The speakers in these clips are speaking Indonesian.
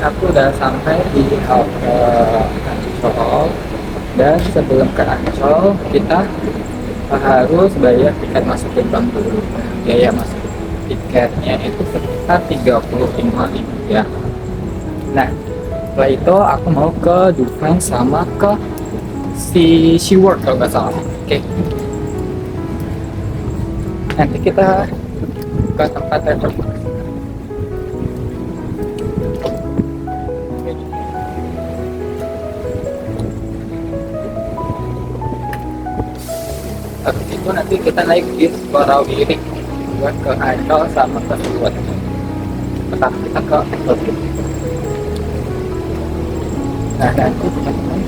aku udah sampai di halte Ancol, dan sebelum ke Ancol kita harus bayar tiket masuk gerbang dulu. Biaya masuk tiketnya itu sekitar 35.000 ya. Nah, setelah itu aku mau ke Dufan sama ke SeaWorld kalau nggak salah. Oke, nanti kita ke tempat travel. Habis itu nanti kita naik bis Warawiri buat ke Ancol sama ke SeaWorld. Pertama kita ke Ancol. Nah, nanti teman-teman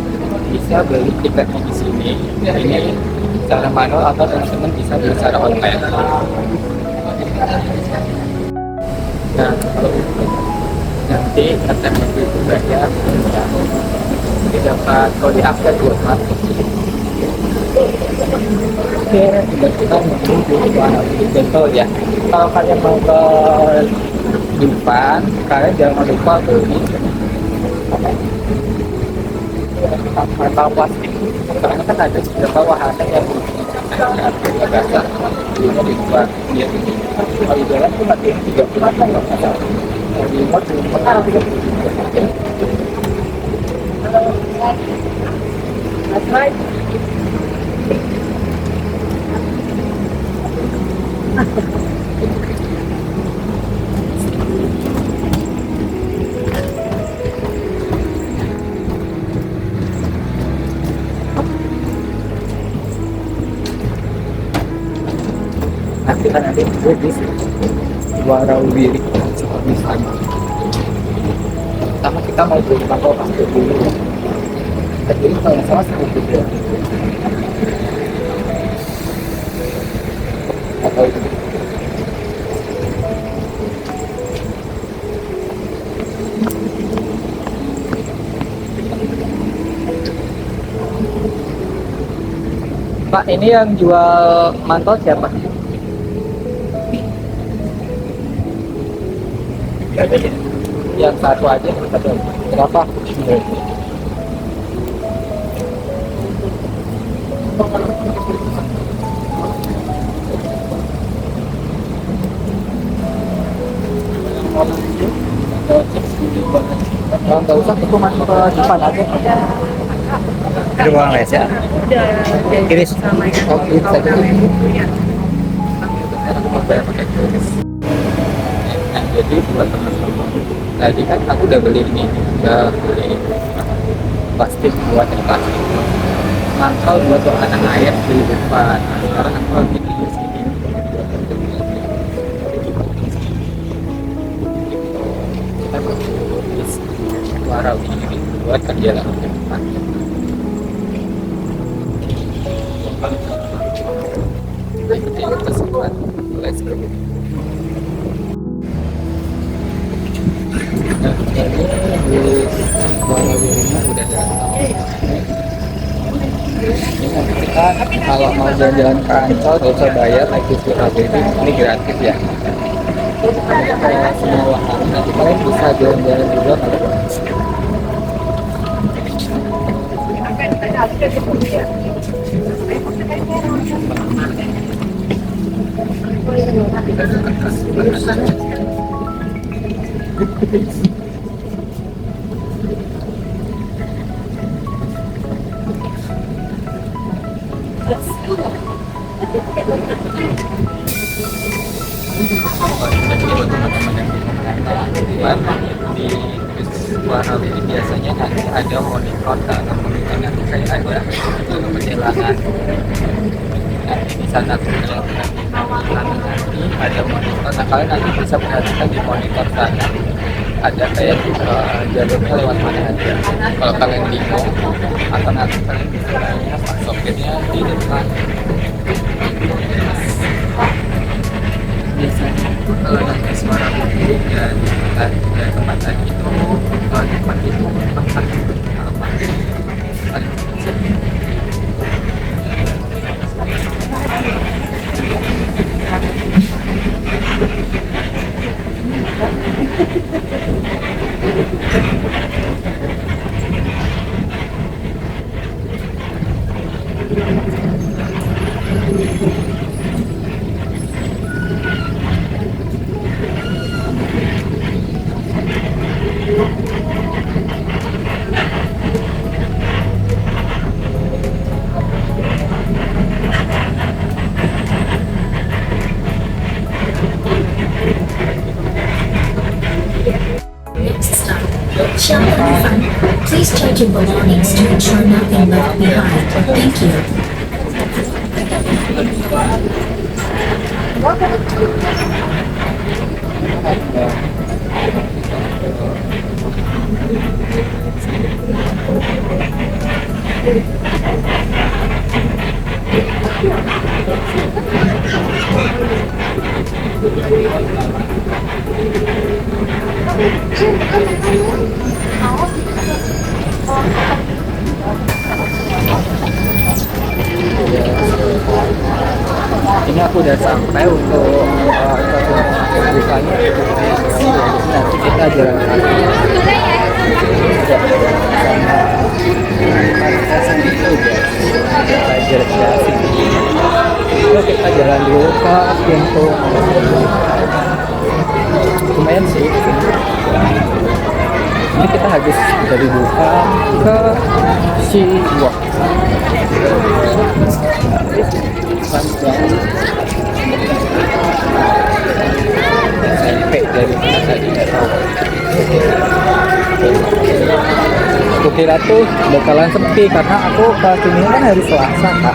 bisa beli tiketnya di sini. Ini secara manual atau teman-teman bisa beli secara online. Nah, kalau itu nanti KTM itu bayar ya, jadi dapat kode akses buat masuk. Oke, sudah kita menuju ke Betul ya. Kalau kalian mau ke Dufan, kalian jangan lupa beli metal plastik, karena kan ada beberapa wahana yang agak di Dufan dia kalau di jalan tuh masih 30 kalau nggak salah, di mall cuma 30. That's right. Nah, kita nanti di Warawiri di sana. Pertama kita mau beli mangkok pasti dulu. Jadi kalau nggak salah sedikit ya. Atau itu. Pak, ini yang jual mantol siapa? Yang satu aja, satu berapa? Nggak usah, itu masuk ke depan aja. Ada uang les ya? Iris. Oh, iris aja. Nah, jadi buat teman-teman, tadi kan aku udah beli ini, udah beli plastik buat yang plastik, mangkal buat anak air di depan. Nah, sekarang aku lagi di sini. Kita beli suara ini buat kerja ke depan. Ikutin keseruan. Let's go. Nah, jadi di Warawirinya udah datang. Ini nanti kita kalau mau jalan-jalan ke Ancol gak usah bayar, naik bis Warawiri ini gratis ya. Kayak semua wahana, nanti kalian bisa jalan-jalan juga kalau di Warawiri biasanya nanti ada monitor, karena monitor nanti kayak ada perjalanan. Nah, di sana tuh nanti ada monitor. Nah, kalian nanti bisa perhatikan di monitor sana ada kayak jalurnya lewat mana aja. Kalau kalian bingung, atau nanti kalian bisa tanya pak sopirnya di depan. Biasanya itu kalau nanti suara bunyi dan tempat tadi itu tempat itu tempat apa paling Please check your belongings to ensure nothing left behind. Thank you. Ini aku udah sampai untuk bukanya. Nanti kita jalan kaki. Yuk kita jalan dulu ke pintu. Lumayan sih sini. Ini kita habis dari buka ke Siwok. SMP dari mana tadi nggak tahu. Aku kira tuh bakalan sepi karena aku ke sini kan hari Selasa kan,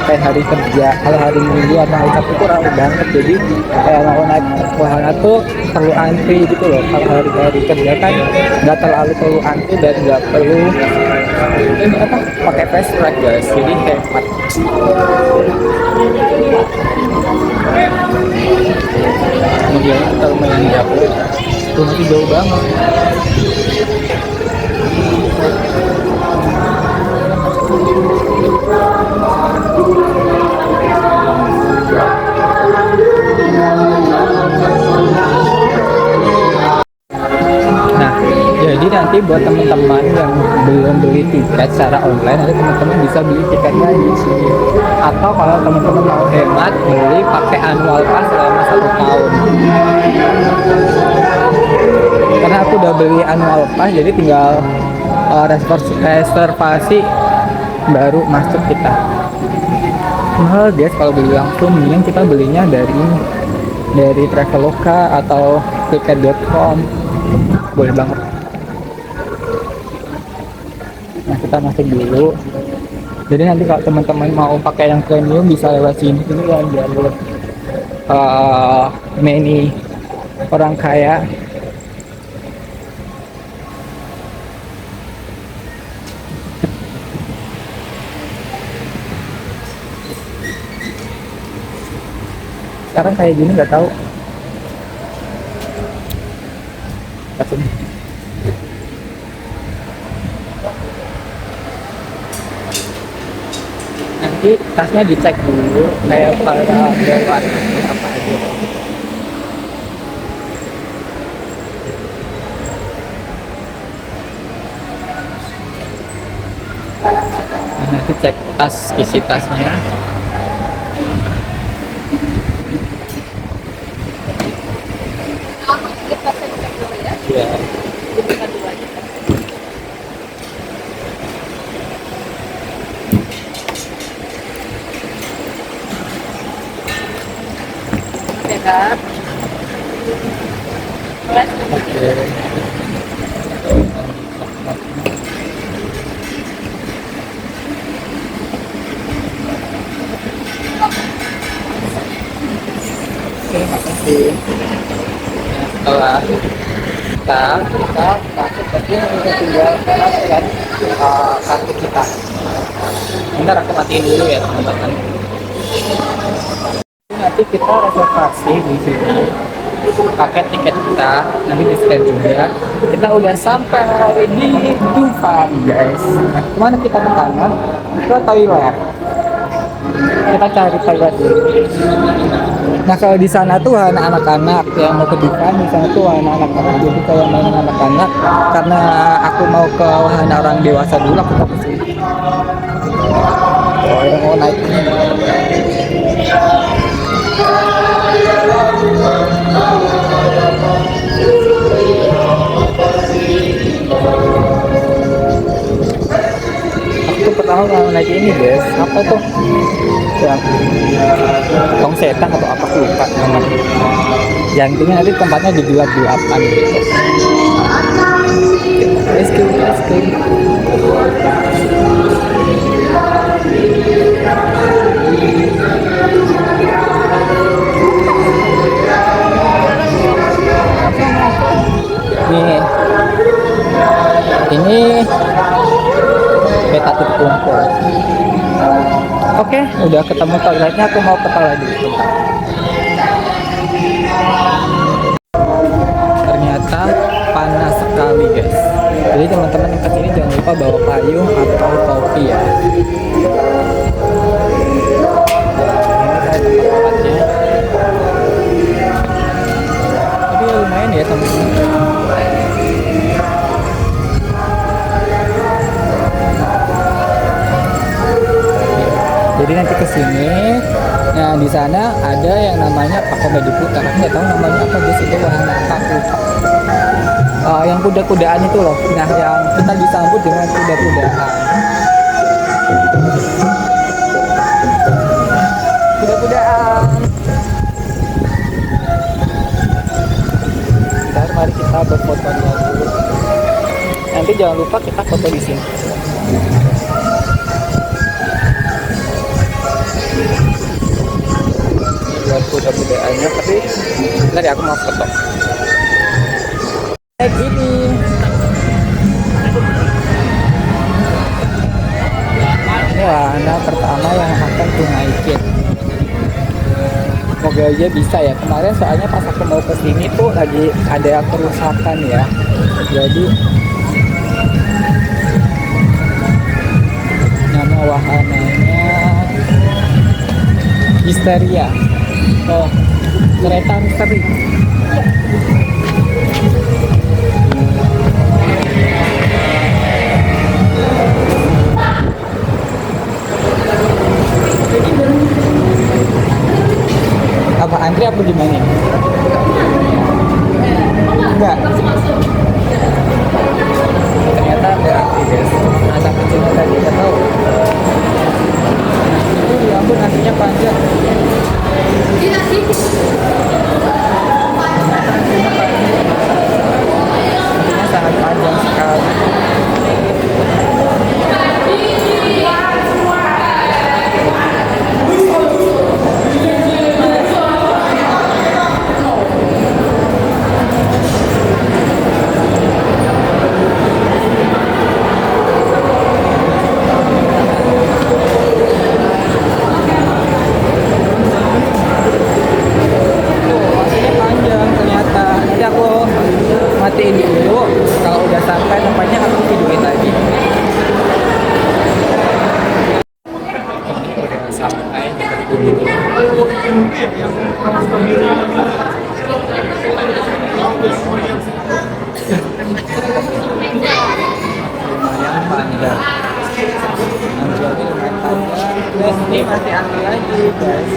kayak hari kerja. Kalau hari Minggu atau hari Sabtu tuh rame banget, jadi kayak mau naik wahana tuh perlu antri gitu loh. Kalau hari kerja kan nggak terlalu perlu antri dan nggak perlu ini apa pakai fast track guys, jadi hemat. Kemudian kita lumayan jauh, tuh masih jauh banget. Nah, jadi nanti buat teman-teman yang belum beli tiket secara online, nanti teman-teman bisa beli tiketnya di sini. Atau kalau teman-teman mau hemat, beli pakai annual pass selama 1 tahun. Karena aku udah beli annual pass, jadi tinggal reservasi baru masuk kita. Mahal guys kalau beli langsung, mending kita belinya dari Traveloka atau tiket.com. Boleh banget. Nah, kita masuk dulu. Jadi nanti kalau teman-teman mau pakai yang premium bisa lewat sini. Ini yang jalur many orang kaya. Sekarang kayak gini nggak tahu. Kasih. Nanti tasnya dicek dulu kayak para dewan apa aja. Nanti cek tas, isi tasnya. Ya. Terima kasih. Setelah kita masuk tadi udah tinggal kan kartu kita. Bentar aku matiin dulu ya teman-teman. Nanti kita reservasi di sini pakai tiket kita, nanti di scan juga. Kita udah sampai di Dufan guys. Nah, kemana kita ke kanan? Ke toilet. Kita cari toilet dulu. Nah kalau di sana tuh anak-anak yang mau ke Dufan, di sana tuh anak-anak, jadi kayak main anak-anak. Karena aku mau ke wahana orang dewasa dulu, aku ke sini. Oh yang mau naik ini. Aku pertama mau naik ini guys, apa tuh? Yang tong setan atau apa aku lupa namanya. Yang intinya nanti tempatnya digelap-gelapan gitu. Let's go, let's go. Nih, ini beta kumpul. Oke, udah ketemu toiletnya. Aku mau ke toilet dulu. Ternyata panas sekali, guys. Jadi teman-teman yang kesini jangan lupa bawa payung atau topi ya. Ini tempatnya. Tapi ya lumayan ya teman-teman. Jadi nanti kesini, nah di sana ada yang namanya Pak Komedi Putar. Aku nggak tahu namanya apa guys, itu wahana apa aku lupa. Yang kuda-kudaan itu loh. Nah yang kita disambut dengan kuda-kudaan. Kuda-kudaan. Ntar mari kita berfoto dulu. Nanti jangan lupa kita foto di sini. Buat kuda-kudaannya, tapi nanti aku mau foto kayak gini. Ini wahana pertama yang akan ku naikin. Semoga aja bisa ya. Kemarin soalnya pas aku mau kesini tuh lagi ada kerusakan ya, jadi nama wahananya Histeria. Kereta misteri. Apa antri apa gimana? Enggak. Ternyata ada antri guys. Anak kecil tadi nggak tahu. Ya ampun, antrinya panjang. Antrinya sangat panjang sekali. Matiin dulu, kalau udah sampai tempatnya aku videoin lagi. Udah sampai lumayan panjang. Antriannya lumayan panjang. Guys, ini masih antri lagi guys.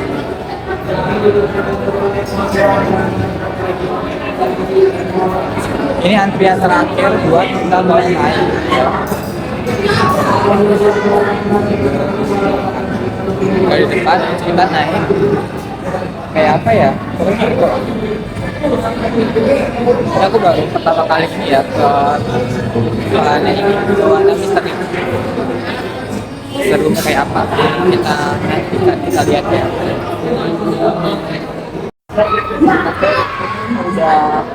Ini antrian terakhir buat kita mau naik ya. Dari depan kita naik kayak apa ya? Aku baru pertama kali ini ya ke wahana ini, wahana misteri. Serunya kayak apa? Kita lihat ya. Udah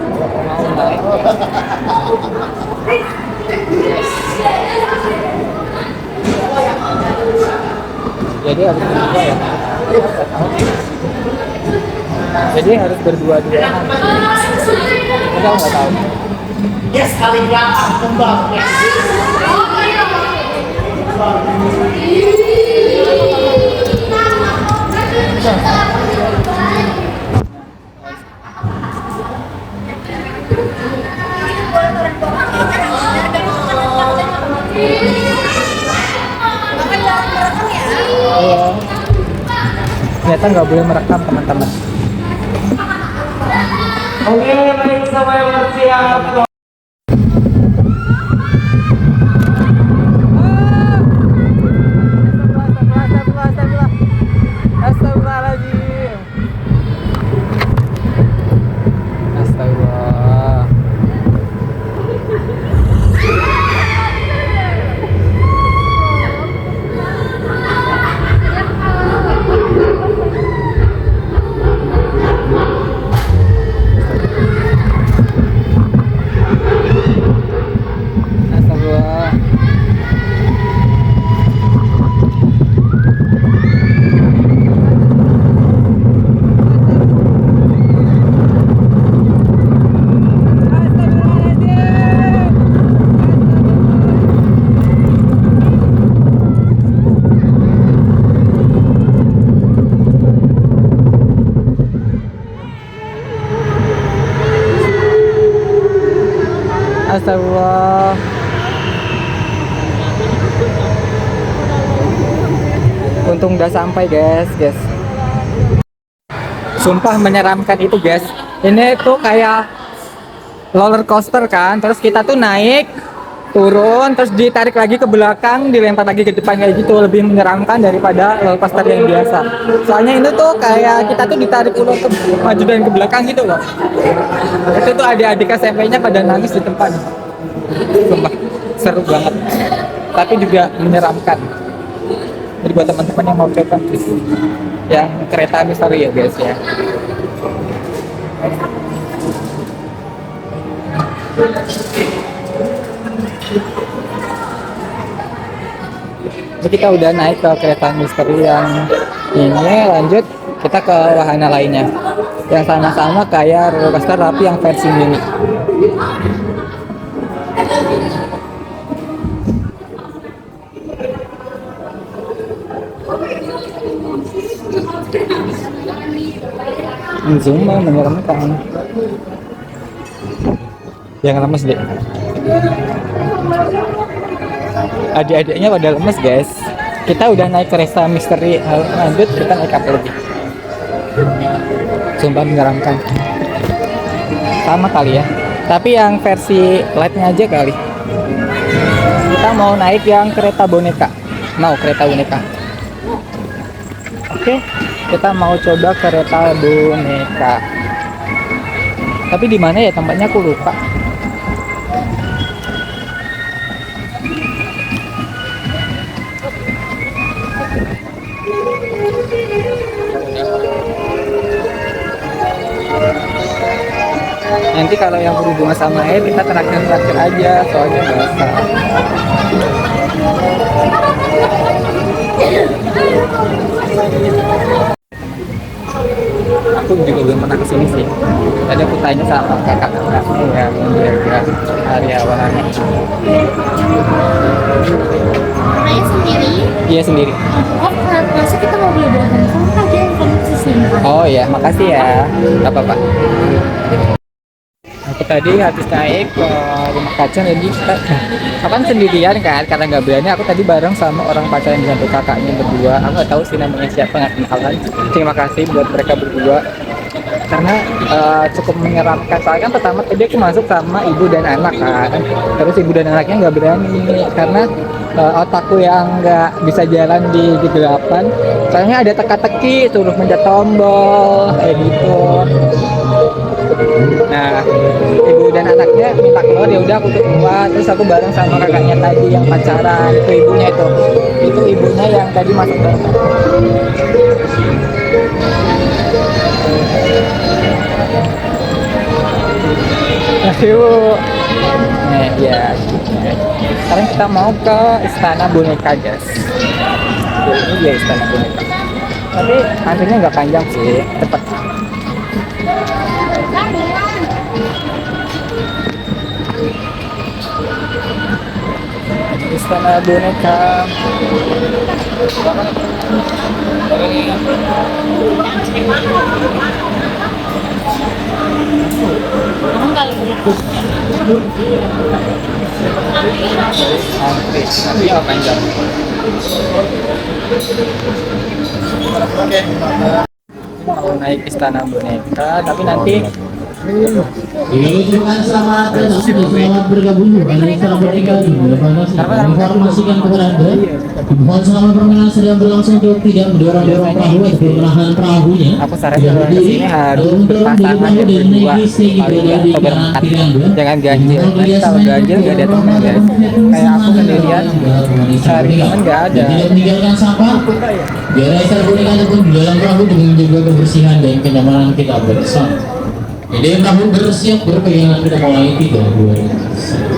mau naik. Jadi harus berdua ya. Jadi harus berdua-dua. Kita nggak tahu. Yes, kaligrafi kembang. Ternyata nggak boleh merekam teman-teman. Oke, baik semua yang bersiap. Astagfirullahaladzim. Astagfirullah. astagfirullah. Untung udah sampai guys. Sumpah menyeramkan itu guys. Ini tuh kayak roller coaster kan, terus kita tuh naik, turun, terus ditarik lagi ke belakang, dilempar lagi ke depan kayak gitu. Lebih menyeramkan daripada roller coaster yang biasa. Soalnya ini tuh kayak kita tuh ditarik ulur ke maju dan ke belakang gitu loh. Itu tuh adik-adik SMP-nya pada nangis di tempat. Sumpah seru banget, tapi juga menyeramkan. Jadi buat teman-teman yang mau coba yang kereta misteri ya guys ya. Jadi kita udah naik ke kereta misteri yang ini, lanjut kita ke wahana lainnya yang sama-sama kayak roller coaster tapi yang versi mini. Zoom menyeramkan. Yang lemes deh. Adik-adiknya pada lemes guys. Kita udah naik kereta misteri, lanjut kita naik apa lagi? Sumpah menyeramkan. Sama kali ya. Tapi yang versi light-nya aja kali. Kita mau naik yang kereta boneka. Mau kereta boneka. Oke, kita mau coba kereta boneka. Tapi di mana ya tempatnya aku lupa. Nanti kalau yang berhubungan sama air kita terakhir aja, soalnya basah. Aku juga belum pernah kesini sih. Tadi aku tanya sama kakak-kakaknya yang menjaga area wahana. Saya sendiri. Iya sendiri. Oh, masa kita mau beli buah handphone kan dia handphone sini. Oh ya, makasih ya. Gak apa-apa. Aku tadi habis naik ke rumah kaca, jadi aku kan sendirian kan, karena nggak berani. Aku tadi bareng sama orang pacaran dengan kakaknya berdua. Aku nggak tahu sih namanya siapa, nggak kenalan. Terima kasih buat mereka berdua karena cukup menyeramkan. Soalnya kan pertama tadi aku masuk sama ibu dan anak kan, terus ibu dan anaknya nggak berani karena otakku yang nggak bisa jalan di kegelapan. Soalnya ada teka-teki, suruh mencet tombol kayak gitu. Nah, ibu dan anaknya minta keluar, ya udah aku keluar. Terus aku bareng sama kakaknya tadi yang pacaran, itu ibunya itu ibunya yang tadi masuk ke rumah. Ayo, nah ya. Sekarang kita mau ke Istana Boneka guys. Ini dia Istana Boneka. Tapi antrinya nggak panjang sih, cepat. Istana Boneka. Antri, tapi nggak panjang. Mau naik Istana Boneka, tapi nanti Selamat bergabung pada Istana Boneka di informasikan kepada Anda. Mohon selama permainan sedang berlangsung untuk tidak mendorong-dorong perahu atau menahan perahunya. aku sarankan kalau kesini harus berpasangan ya, berdua paling nggak atau berempat. Jangan ganjil. Nanti kalau ganjil nggak ada temen guys. Kayak aku sendirian cari temen nggak ada. Tidak meninggalkan sampah. Biar Istana Boneka ataupun di dalam perahu dengan menjaga kebersihan dan kenyamanan kita bersama. Jadi perahu bersiap berpegangan, kita mulai 3, 2, 1.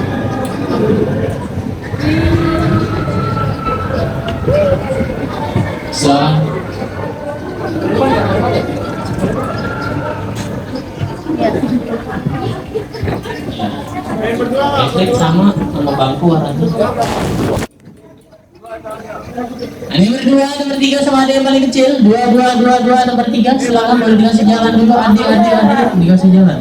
Selamat. Hashtag sama bangku warnanya. Nomor 3 sama adik yang paling kecil. 2 nomor 3. Silakan boleh dikasih jalan dulu, adik dikasih jalan.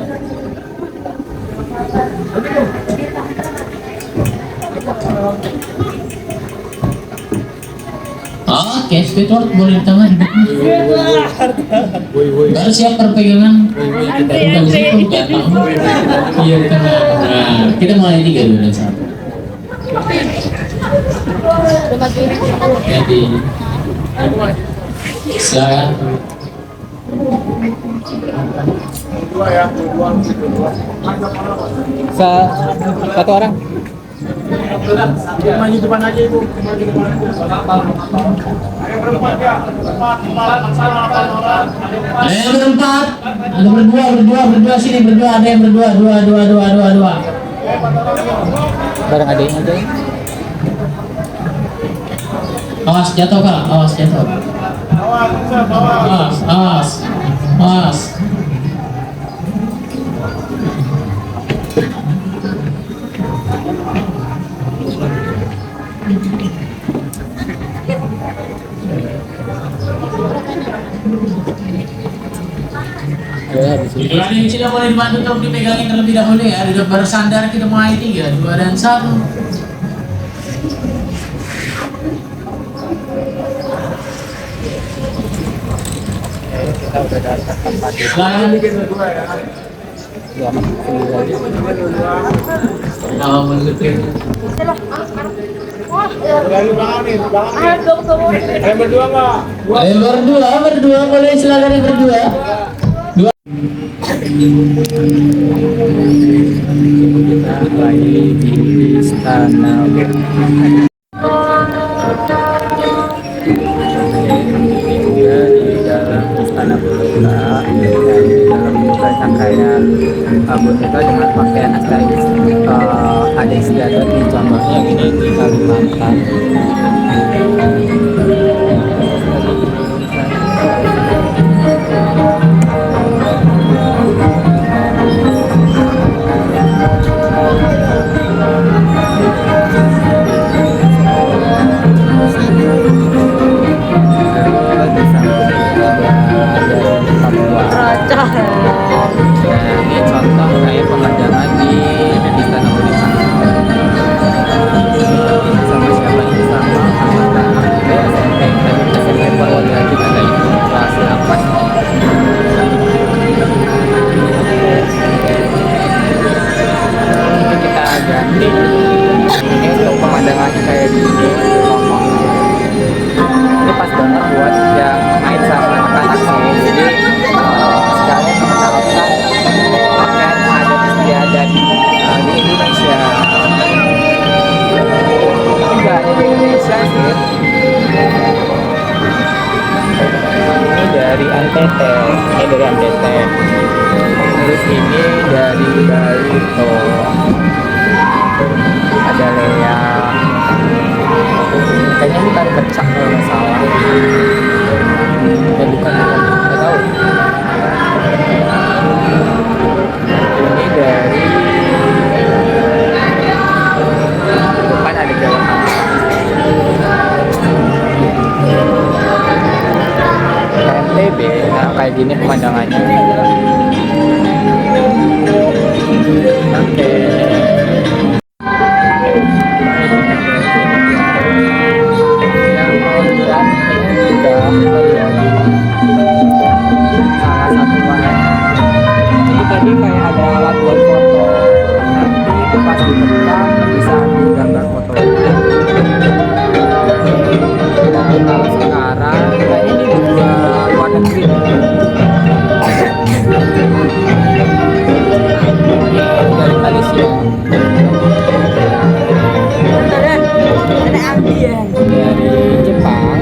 Oke, Squidward boleh di tangan. Baru siap perpegangan. Bukan di situ, jatuh. Iya, bukan. Nah, kita mulai 3, 2, dan 1. Jadi, silakan. Satu orang. Maju depan aja ibu. Ayo berempat. Ada berdua sini, berdua. Ada yang berdua, dua. Bareng adiknya aja. Awas jatuh kak, awas jatuh. Awas. Yang ini tidak boleh dibantu untuk dipegangin terlebih dahulu ya. Baru sandar kita mulai 3, 2, dan 1. Kita udah dapat tempat. Silakan. Ya, Kalau menurut Berdua nggak? berdua boleh silakan yang berdua. kita lagi di istana juga di dalam istana Boneka, dan di dalam banyak kayak Boneka dengan pakaian astralis ada istiadat di contohnya ini di Kalimantan. Ini contoh kayak pemandangan di Istana Boneka. Sama siapa ini sama SMP SMP Purwodadi ada itu kelas 8. Itu kita ganti. Ini untuk pemandangannya kayak gini. Ini pas banget buat yang main sama anak-anak sih. Jadi sekalian menerapkan pakaian adat istiadat di Indonesia. Enggak hanya di Indonesia sih. Ini dari NTT. Terus ini dari Bali tuh. Ada Lea. Kayaknya ini tari kecak kalau nggak salah. Bukan, nggak tahu. Ini dari depan ada jalan NTB. Nah, kayak gini pemandangannya. Oke. Yang mau lihat ini juga salah satu wahana. Jadi tadi kayak ada alat buat foto. Nanti itu pas ditekan bisa ambil gambar foto. Dan kalau sekarang kayaknya ini juga luar negeri. Dari Malaysia. Dari Jepang.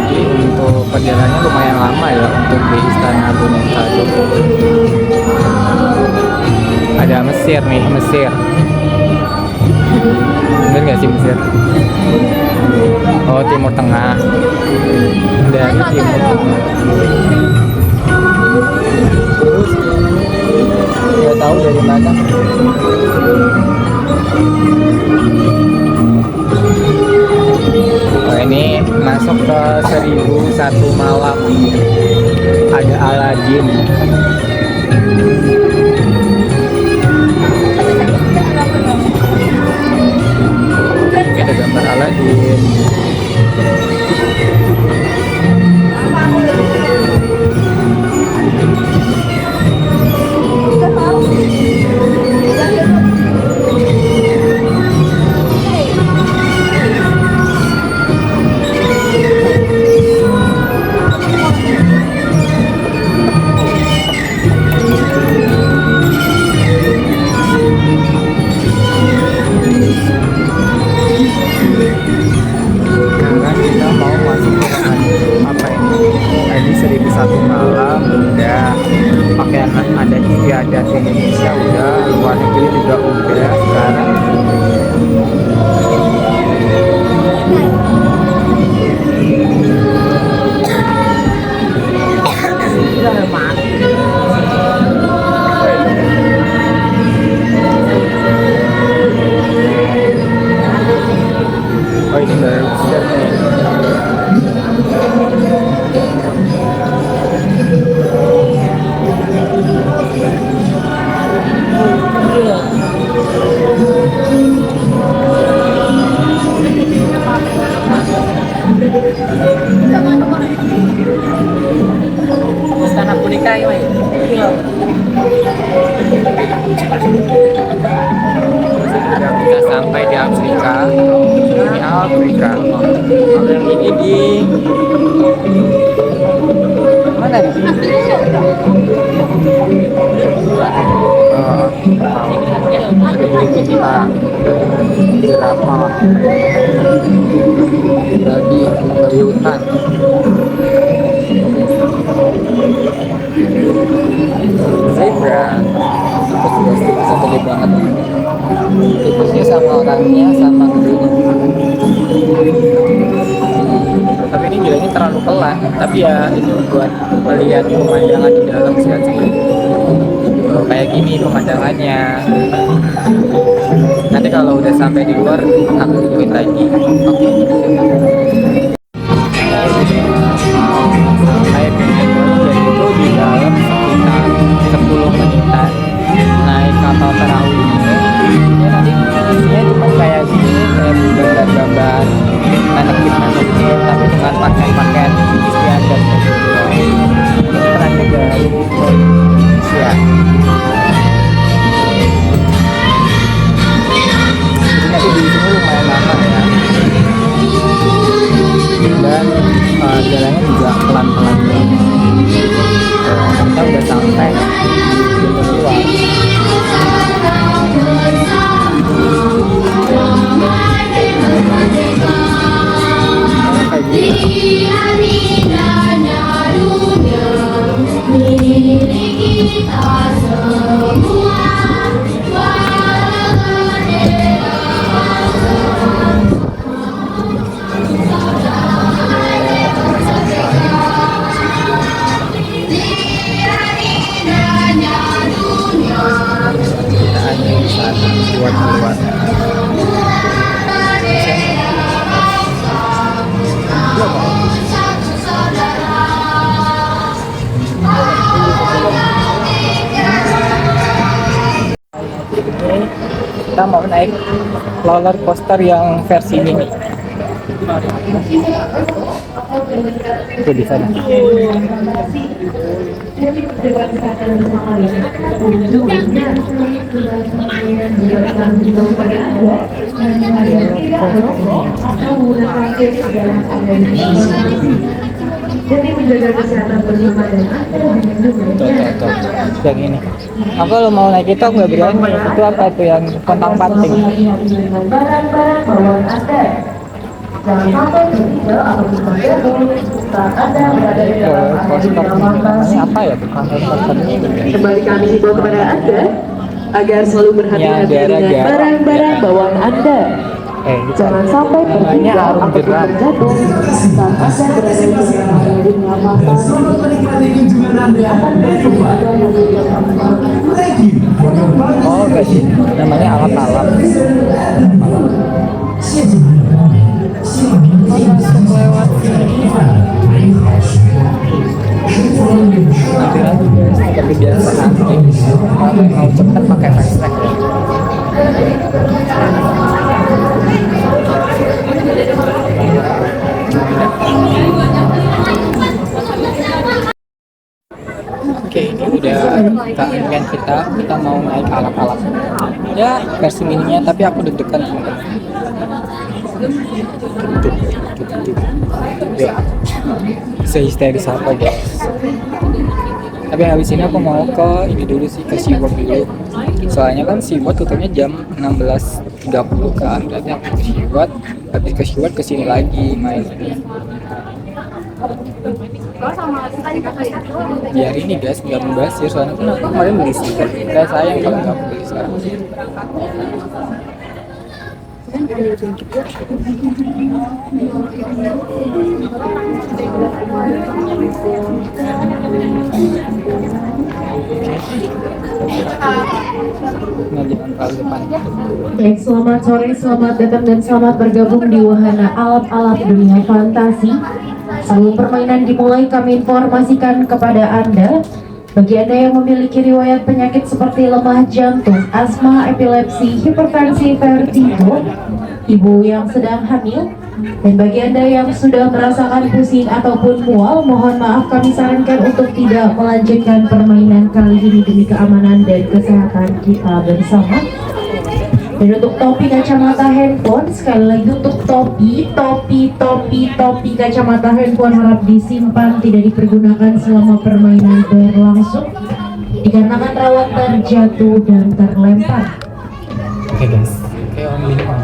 Jadi untuk perjalanannya lumayan lama ya untuk di Istana Boneka itu. Ada Mesir nih, Mesir. Bener nggak sih Mesir? Oh, Timur Tengah. Dari Timur Tengah. Terus nggak tahu dari mana. Oh, ini masuk ke 1001 malam. Ada Aladin. Ada gambar Aladin. Sekarang kita mau masuk ke apa ini? Tadi 1001 malam udah, pakaian adat istiadat Indonesia udah, luar negeri juga udah. Sekarang oh ini baru share nih. Istana Boneka ya, Mai? Iya. Kita sampai di Afrika. Ini Afrika. Yang ini di mana nih? Kita jerapah tadi dari hutan. Zebra bisa gede banget. Tikusnya sama orangnya sama gedenya. Tapi ini gilanya terlalu pelan. Tapi ya itu buat melihat pemandangan di dalam sih kayak gini pemandangannya. Nanti kalau udah sampai di luar aku tunjukin lagi. Oke. Sampai Bendegoni itu di dalam sekitar 10 menitan naik kapal perahu ini. Ya nanti isinya cuma kayak gini, kayak gambar-gambar manekin tapi dengan pakaian-pakaian istiadat. Peran dari Indonesia. Jadi di sini lumayan lama ya. Dan jalannya juga pelan-pelan. Kita udah sampai di pintu keluar. Kayak gitu. Buat kita mau naik roller coaster yang versi mini. Itu di sana. Jadi menjaga kesehatan bersama dan Tuh. Yang ini. Aku kalau mau naik itu aku nggak berani. Itu apa itu yang kontang panting? barang-barang bawaan Anda. Jangan sampai bertiga ataupun bergabung saat Anda berada di dalam roller area coaster yang namanya apa ya tuh roller coaster ini? Kembali kami himbau kepada Anda agar selalu berhati-hati Ya, dengan gara-gara. barang-barang bawaan Anda. Jangan sampai namanya tertinggal arum ataupun jeram. terjatuh saat Anda berada di dalam area dunia mata. Oh guys, namanya alat-alat. Nanti guys, seperti biasa nanti kalau mau cepet pakai fast track ya. Oke, ini udah keahlian kita mau naik alat-alat ya versi mininya, tapi aku deg-degan teman-teman. Ya, sehisteris apa guys. Tapi habis ini aku mau ke ini dulu sih, ke SeaWorld dulu. Soalnya kan SeaWorld tutupnya jam 16.30 kan. Berarti aku ke SeaWorld, habis ke SeaWorld kesini lagi main. Ya ini guys, nggak mubazir soalnya kan aku kemarin beli stiker. Kayak sayang kalau nggak aku beli sekarang. Nah, jangan terlalu depan. Baik, selamat sore, selamat datang dan selamat bergabung di wahana alat-alat dunia fantasi. Sebelum permainan dimulai, kami informasikan kepada Anda, bagi Anda yang memiliki riwayat penyakit seperti lemah jantung, asma, epilepsi, hipertensi, vertigo, ibu yang sedang hamil, dan bagi Anda yang sudah merasakan pusing ataupun mual, mohon maaf kami sarankan untuk tidak melanjutkan permainan kali ini demi keamanan dan kesehatan kita bersama. Dan untuk topi kacamata handphone, sekali lagi untuk topi kacamata handphone harap disimpan, tidak dipergunakan selama permainan berlangsung dikarenakan rawan terjatuh dan terlempar. Oke guys, kayak om ini mau.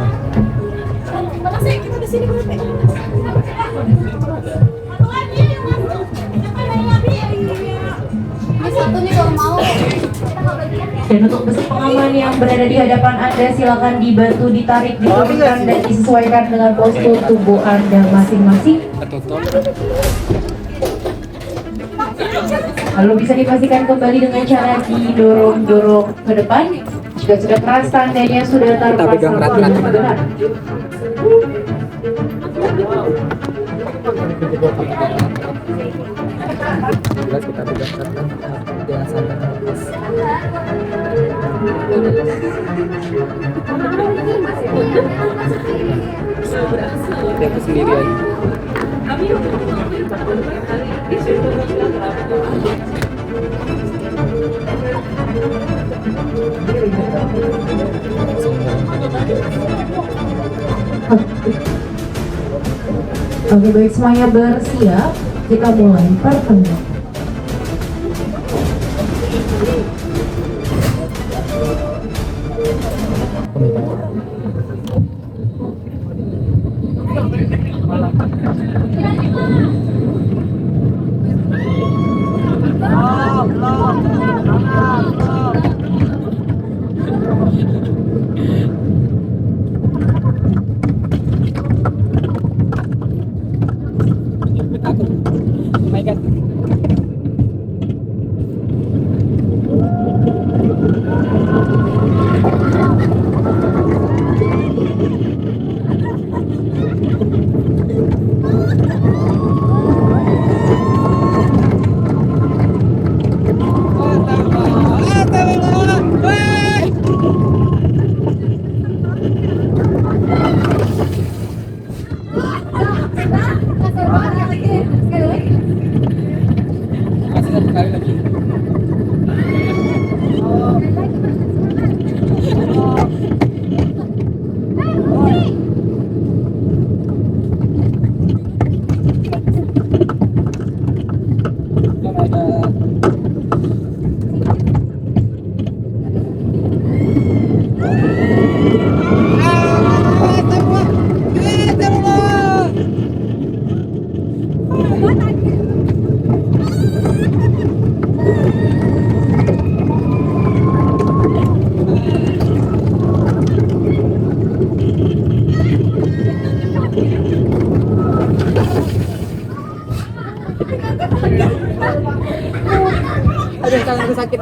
Dan untuk besi pengaman yang berada di hadapan Anda, silakan dibantu ditarik, diturunkan dan disesuaikan dengan postur tubuh Anda masing-masing. Ketutup. Lalu bisa dipastikan kembali dengan cara didorong-dorong ke depan. Jika sudah keras, tandanya sudah Kita pegang terpasang erat-erat, dengan benar. Jelas kita pegang erat-erat, jangan sampai lepas. Tapi aku sendiri aja. Oke, baik, semuanya bersiap. Kita mulai pertandingan. Oh my god. Masih satu kali lagi. Oh my god. Aduh, tangan aku sakit.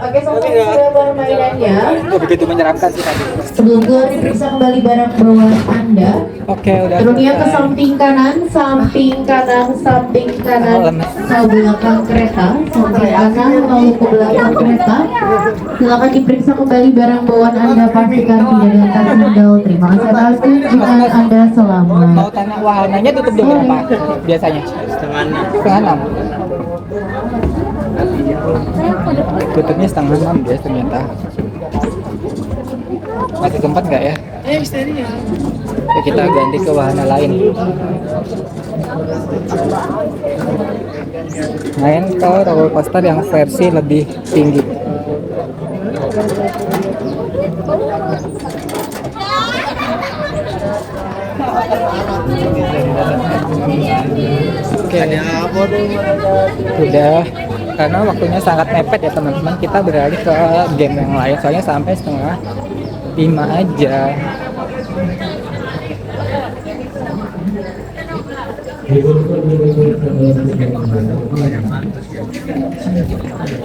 Oke, sudah permainannya. Begitu menyeramkan sih tadi. Sebelum keluar diperiksa kembali barang bawaan Anda. Oke, udah. Turunnya ke samping kanan, samping kanan, samping kanan, ke belakang kereta, samping kanan lalu ke belakang kereta. Silakan diperiksa kembali barang bawaan Anda, pastikan tidak ada yang tertinggal. Terima kasih atas kunjungan Anda, selamat. Mau tanya wahananya tutup jam berapa biasanya? Setengah 6. Setengah 6. Tutupnya setengah 6 guys ternyata. Masih tempat nggak ya? Ya, kita ganti ke wahana lain. Main ke roller coaster yang versi lebih tinggi. Oke, sudah karena waktunya sangat mepet ya teman-teman, kita beralih ke game yang lain soalnya sampai setengah 5 aja.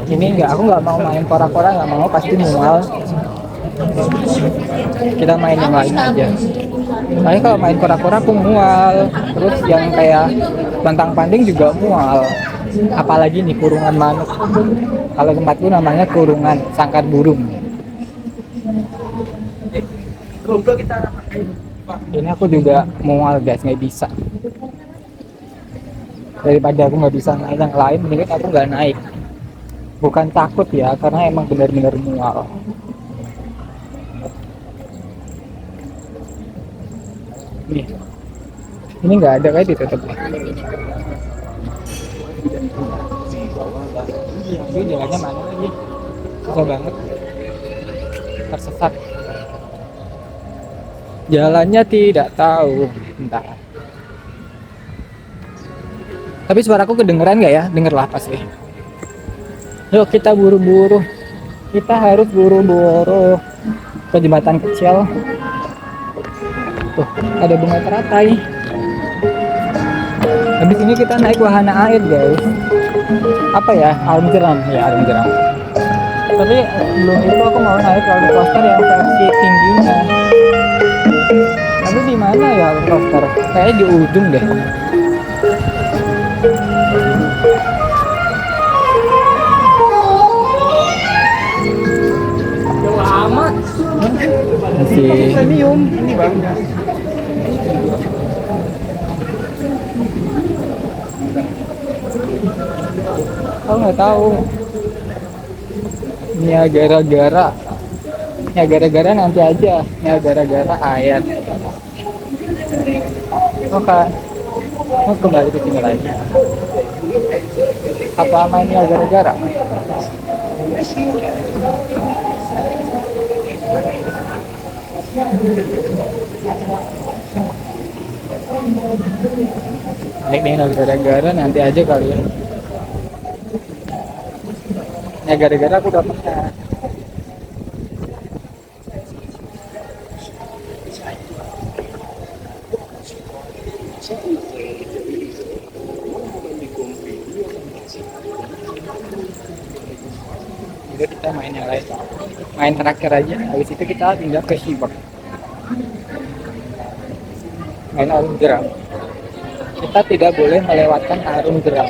Ini aku nggak mau main kora-kora, nggak mau, pasti mual. Kita main yang lain aja. Soalnya kalau main kora-kora aku mual, terus yang kayak bantang panding juga mual. Apalagi nih kurungan manuk. Kalau tempatku namanya kurungan sangkar burung. Ini aku juga mual guys, nggak bisa. Daripada aku nggak bisa naik yang lain, mendingan aku nggak naik. Bukan takut ya, karena emang benar-benar mual. Nih, ini nggak ada kayak ditutup. Ini jalannya mana lagi? Susah banget. Tersesat. Jalannya tidak tahu. Bentar. Tapi suaraku kedengeran nggak ya? Denger lah pasti. Yuk kita buru-buru. Kita harus buru-buru ke jembatan kecil. Tuh, ada bunga teratai. Habis ini kita naik wahana air guys. Apa ya? Arum jeram. Ya, arum jeram. Tapi belum itu aku mau naik roller coaster yang versi tingginya. Tapi di mana ya roller coaster? Kayaknya di ujung deh. Jauh amat. Masih Premium. Ini bang. aku nggak tahu. Ya gara-gara nanti aja. Ya gara-gara air. Oke. Mau kembali ke sini lagi. Apa mainnya gara-gara? Naik nih gara-gara nanti aja kali ya. Ya gara-gara aku udah pernah. Jadi kita main yang lain. Main terakhir aja. Habis itu kita pindah ke Shibak. Main arum jeram. Kita tidak boleh melewatkan arum jeram.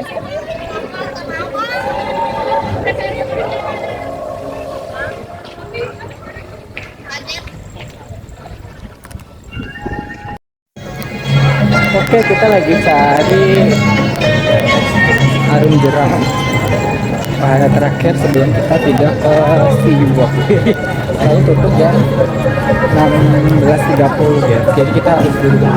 Oke, kita lagi cari arum jeram. Wahana terakhir sebelum kita pindah ke Seawalk. Lalu tutup jam 16.30 ya. Jadi kita harus dulu.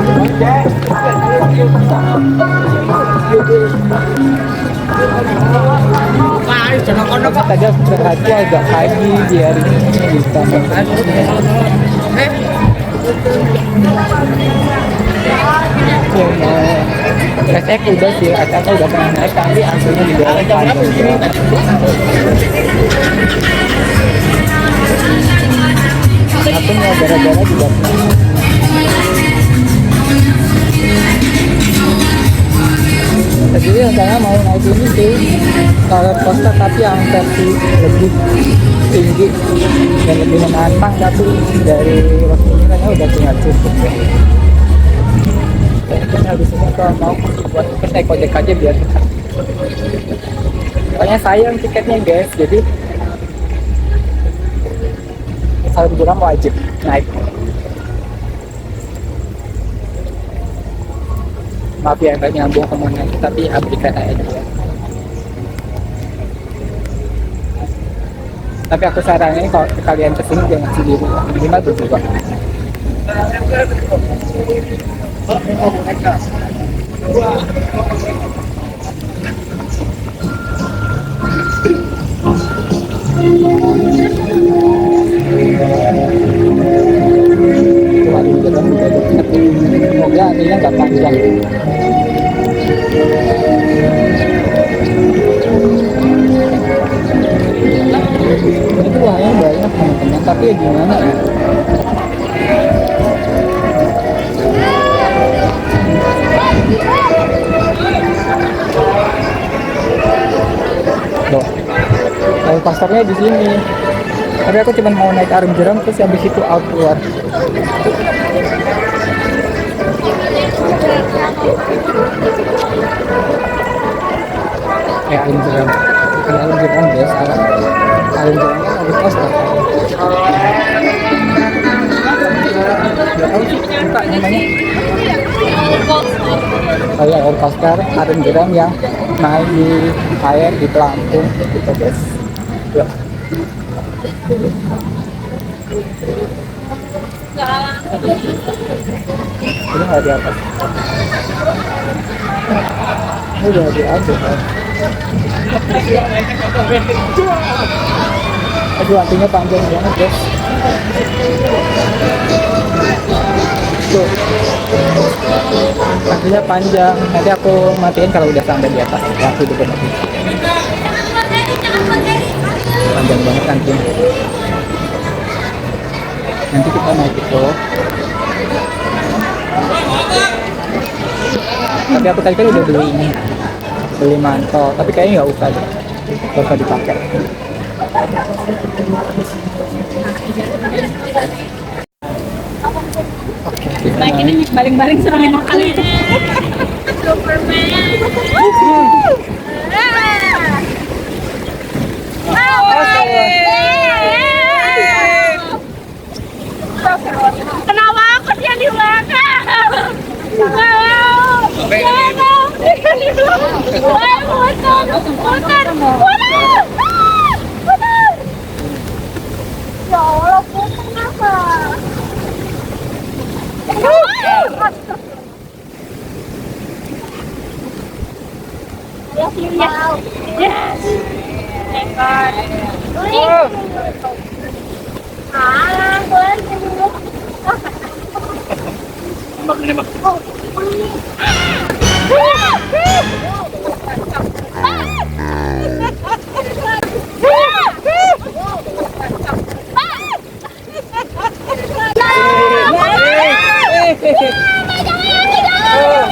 Tadi aku berhati agak pagi di hari ini bisa Resek udah sih, Acaka udah pernah naik tapi antrinya di bawah panjang. Aku nggak gara-gara juga pernah. Jadi rencananya mau naik ini sih roller coaster tapi yang versi lebih tinggi dan lebih menantang, tapi dari waktu ini kan udah tinggal cukup ya. Dan kita habis ini kalau mau buat terus naik ojek aja biar kita. Pokoknya sayang tiketnya guys, jadi kalau bilang wajib naik. Maaf ya nggak nyambung kemana, tapi abaikan aja. Tapi aku saranin kalau kalian kesini jangan sendiri, minimal berdua. Semoga anehnya nggak panjang. Itu uangnya banyak teman-teman, tapi gimana ya? Loh, kalau pasarnya di sini. Tapi aku cuma mau naik arung jeram terus habis itu out keluar. Arung jeram. Bukan arung jeram guys, arung jeram kan habis coaster. Gak tahu sih, buka namanya. Oh ya, roller coaster arung jeram yang naik di air di pelampung gitu guys. Yuk. Ini nggak di atas. Ini udah di atas kan? Aduh, artinya panjang banget guys. Tuh, artinya panjang. Nanti aku matiin kalau udah sampai di atas. Waktu itu berarti panjang banget antrinya. Nanti kita naik itu. Tapi aku tadi kan udah beli ini, beli mantel. Tapi kayaknya nggak usah deh, nggak usah dipakai. Oke. Naik ini baling-baling serang 5 kali. Superman. Kenapa aku yang di belakang? Ya Allah, kenapa? Yes. Thank God.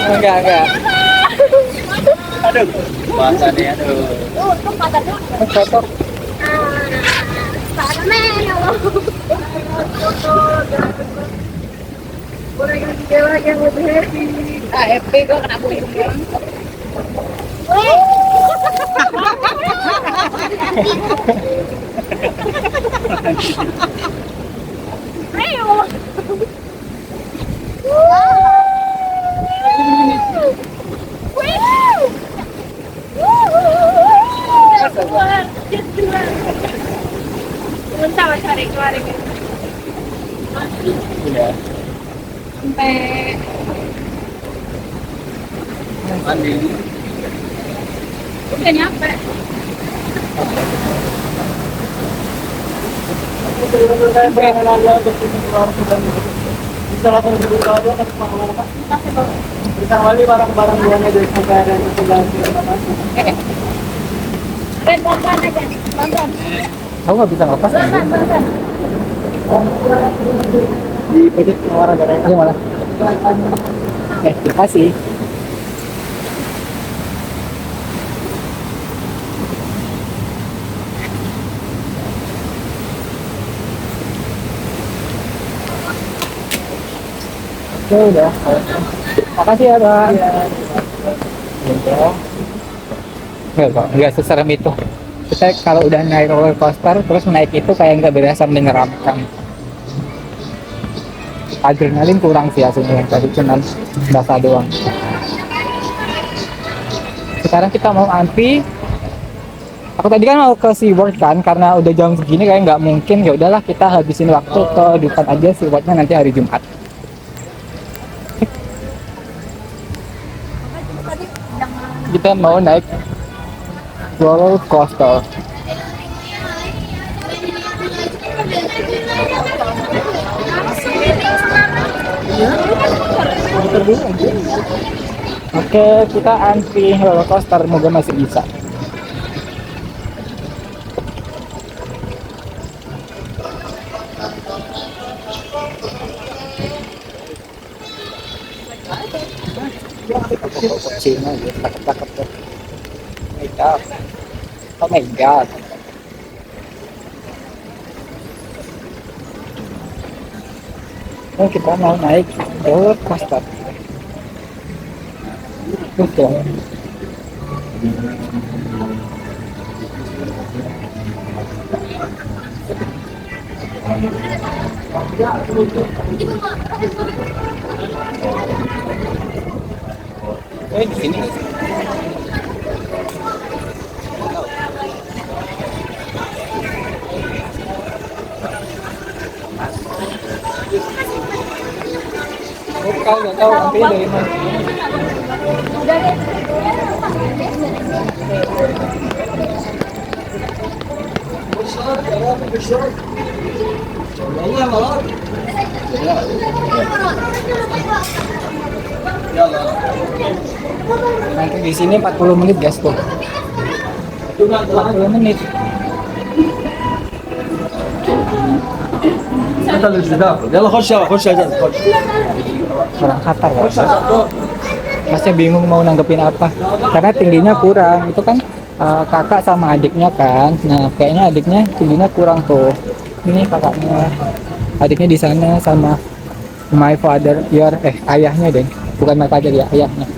Enggak. Aduh, bahasanya aduh. Cocok. FP gue kena bullying. Ayo. Bentar, cari keluar gitu. Iya. Sampai Mandi. udah nyampe. Bisa langsung dibuka aja kan bisa wali barang-barang buahnya dari negara yang sudah Dan bantuan aja nih, bantuan. Aku nggak bisa ngelepas kan? Bantuan. di pedik pengeluaran dari Iya malah. Terima kasih. Ya udah. Makasih ya, Bang. Nggak seserem itu. Kita kalau udah naik roller coaster terus naik itu kayak nggak berasa menyeramkan. Adrenalin kurang sih aslinya, tadi cuma berasa doang. Sekarang kita mau antri. Aku tadi kan mau ke SeaWorld kan, karena udah jam segini kayak nggak mungkin. Ya udahlah, kita habisin waktu ke depan aja SeaWorldnya nanti hari Jumat. Kita mau naik roller coaster. Oke, kita antri roller coaster, moga masih bisa. Cina gitu, cakep-cakep tuh. Oh my god. Oh my god. Oh, kita mau naik roller coaster. Terus dong. Di sini. Kalau nggak tahu nanti dari mana. Nanti di sini 40 menit guys tuh. 40 menit. يلا خش يلا خش يا جد خش Orang Qatar ya. Masih bingung mau nanggepin apa. Karena tingginya kurang. Itu kan kakak sama adiknya kan. Nah, kayaknya adiknya tingginya kurang tuh. Ini kakaknya. Adiknya di sana sama my father, ayahnya deh. Bukan my father ya, ayahnya.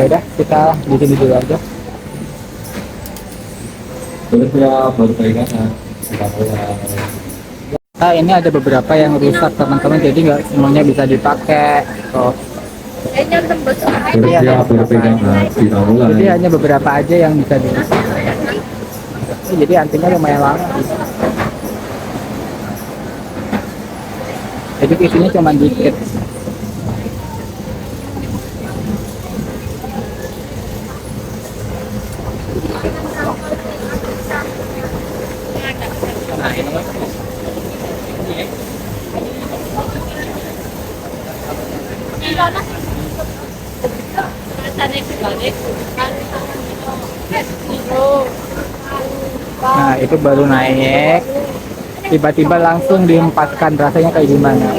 Ya udah, kita di sini dulu aja. Nah, ini ada beberapa yang rusak teman-teman, jadi nggak semuanya bisa dipakai. Oh. Jadi hanya beberapa aja yang bisa dipakai. Jadi antrinya lumayan lama. Jadi isinya cuma dikit. Nah, itu baru naik, tiba-tiba langsung dihempaskan, rasanya kayak gimana?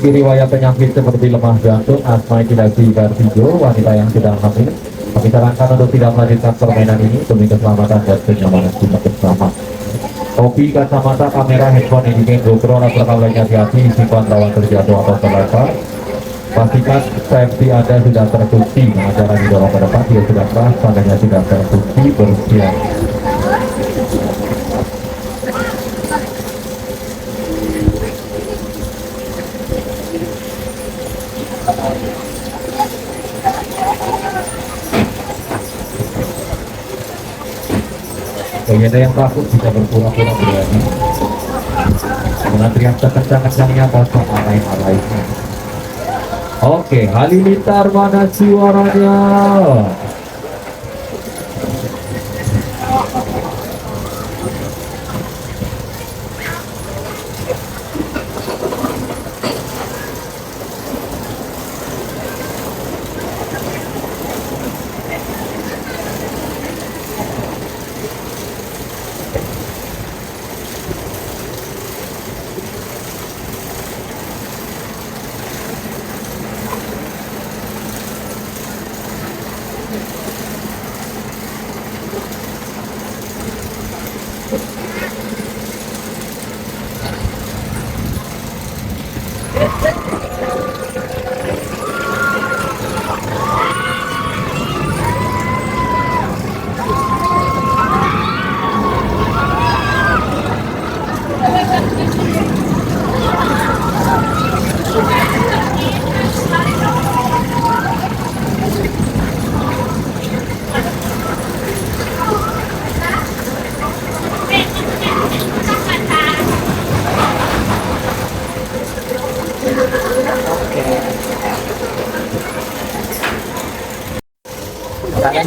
Riwayat penyakit seperti lemah jantung, asma, epilepsi, vertigo, wanita yang sedang hamil, kami sarankan untuk tidak melanjutkan permainan ini demi keselamatan dan kenyamanan kita bersama. Topi, kacamata, kamera, handphone, indigen, GoPro, alat rekam lainnya hati-hati, simpan rawan terjatuh atau terlempar. Pastikan safety Anda sudah terkunci, acara di dalam depan dia sudah keras, tandanya sudah terkunci, bersiap. Bagi Anda yang takut bisa berpura-pura berani dengan teriak kencang-kencangnya tanpa alay-alaynya. Oke, Halilintar mana suaranya?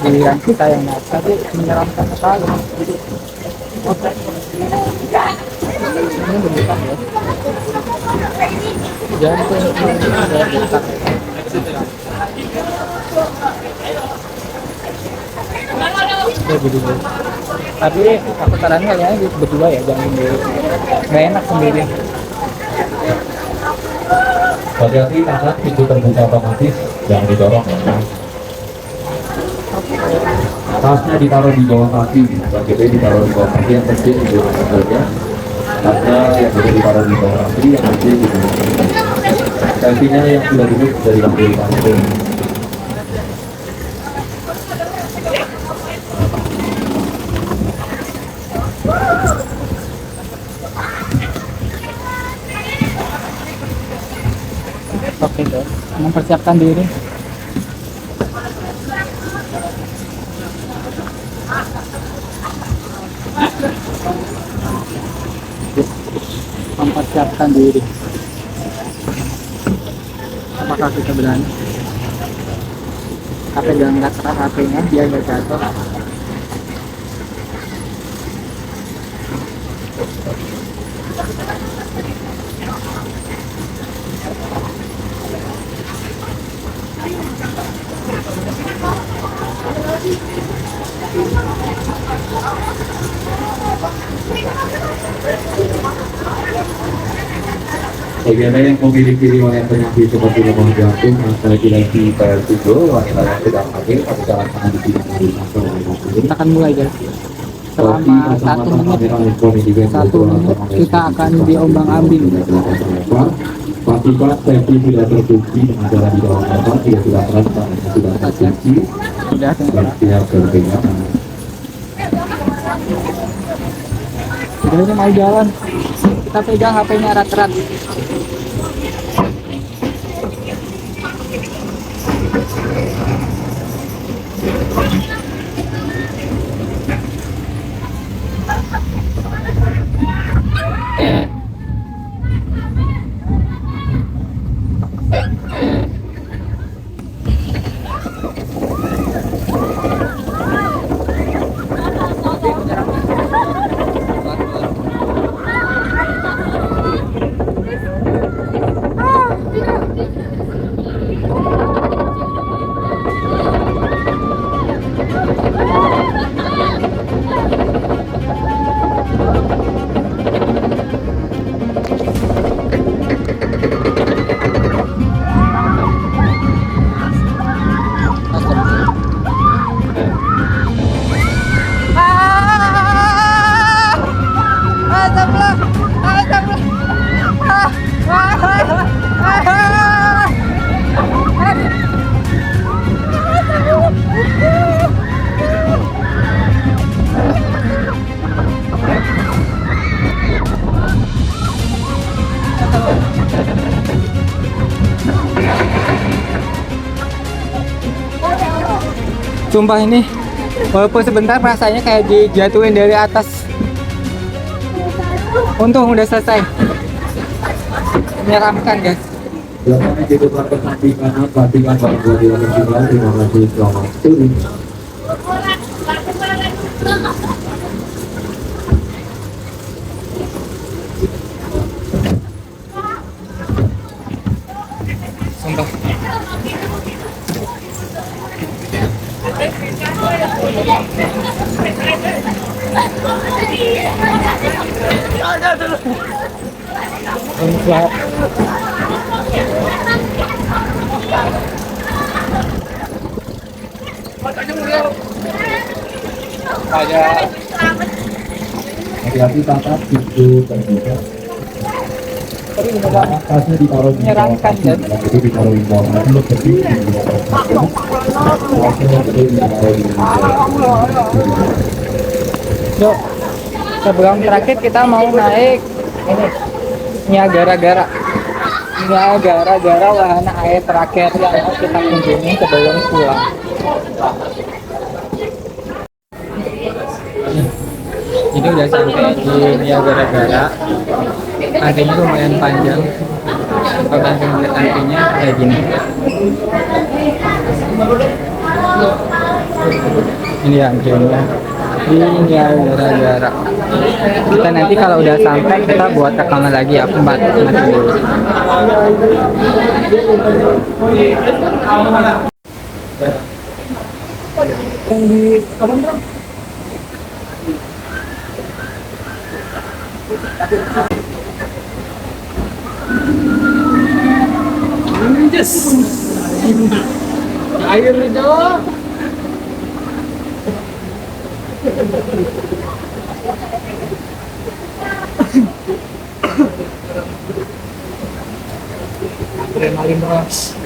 giliran kita yang naik, tapi menyeramkan sekali. Ini berdekat ya. Jangan berdekat. Ya berdua. Tapi aku sarankan kalian berdua ya, jangan sendiri. Nggak enak sendiri. Hati-hati karena pintu terbuka otomatis, jangan didorong ya. Tasnya ditaruh di bawah kaki, bagian ditaruh di bawah kaki, yang penting di bawah saja. Tasnya yang boleh ditaruh di bawah kaki, yang penting di bawah kaki. Selfie-nya yang sudah duduk sudah diambil langsung. Oke guys, mempersiapkan diri. Mempersiapkan diri. Apakah kita berani? HP jangan nggak keras HP-nya, biar nggak jatuh. Bagi Anda yang memiliki riwayat penyakit seperti lemah jantung, anxiety, TR7, wanita yang sedang hamil, kami sarankan di sini Kita akan mulai guys. Selama 1 menit kita akan diombang-ambing. Pastikan safety tidak terkunci dengan cara di bawah korban, tidak sudah keras, tangannya sudah terkunci, Sudah dan siap berpegangan. Udah ini mau jalan. Kita pegang HP-nya erat-erat. Sumpah ini, walaupun sebentar rasanya kayak dijatuhin dari atas. Untung udah selesai. Menyeramkan guys. Biasanya jadi pertandingan pertandingan baru di Festival. Terima kasih, selamat sore. Sumpah. Sumpah. Ada Hati-hati tatap pintu terbuka. Tasnya ditaruh di bawah menyeramkan kaki, dan itu ditaruh di bawah kaki, seperti di bawah kaki. Tasnya itu ditaruh di bawah kaki. yuk, sebelum terakhir kita mau naik ini Niagara wahana air terakhir yang mau kita kunjungi sebelum pulang. Ini udah sampai di Niagara. Antrinya lumayan panjang. Kalau kalian lihat antrinya kayak gini. Ini ya gamenya. Ini ya gara-gara. Kita nanti kalau udah sampai kita buat rekaman lagi ya. Aku mati dulu. Air itu. Adrenalin rush.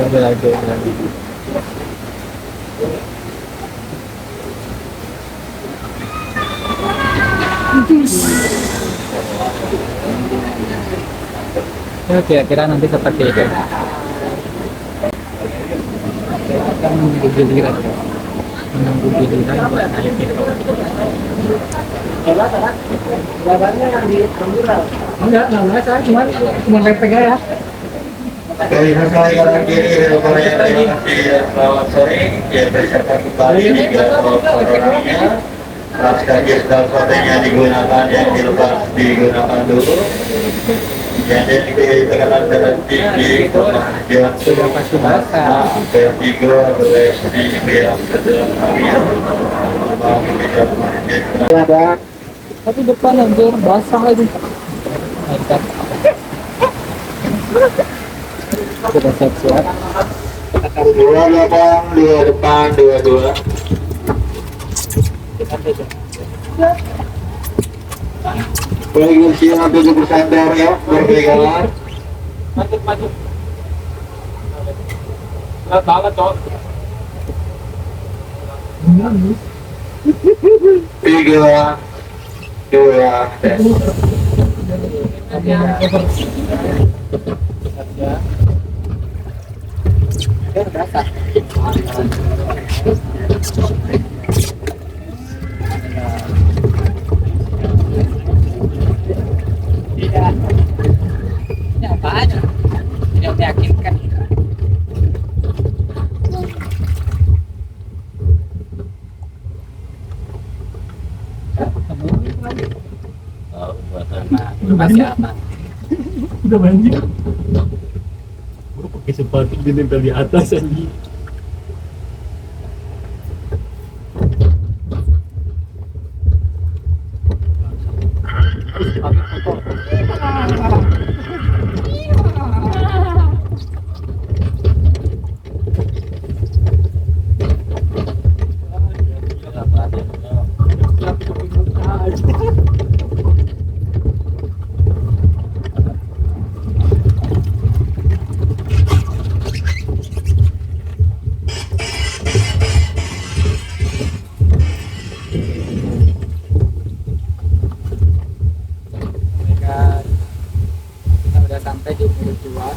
Ada lagi. Ya kira-kira nanti seperti itu. Kita menunggu giliran buat naik itu. Enggak, saya cuma repek ya. Dari berkali kanan kiri, selamat sore, ya berserta kembali di orangnya. Raskagis dan fotonya digunakan, yang dilepas digunakan dulu. Jadi dikenakan jalan tinggi, kemudian Sudah pasti basah. vertigo, berlesti, biar sedang harian. Tapi depan anjir basah lagi. Mantap. Sudah siap-siap. Dua belakang, dua depan, dua. Baik, siap untuk bersandar ya, berpegangan. Maju. Berat banget, Cok. 3, 2, Ini apaan? Tidak meyakinkan. Masih aman. Udah banjir. Gue pakai sepatu ditempel di atas aja. Kita udah sampai di mulut jual.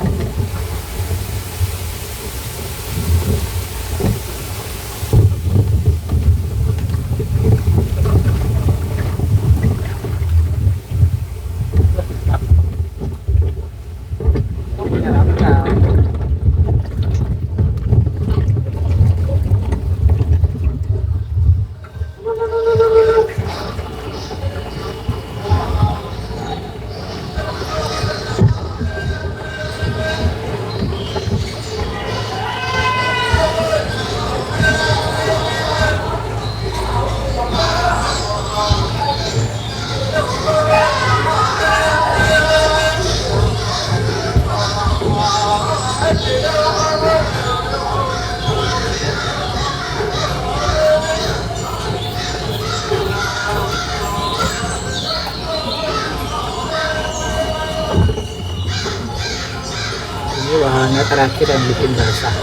Ini wahana terakhir yang bikin basah.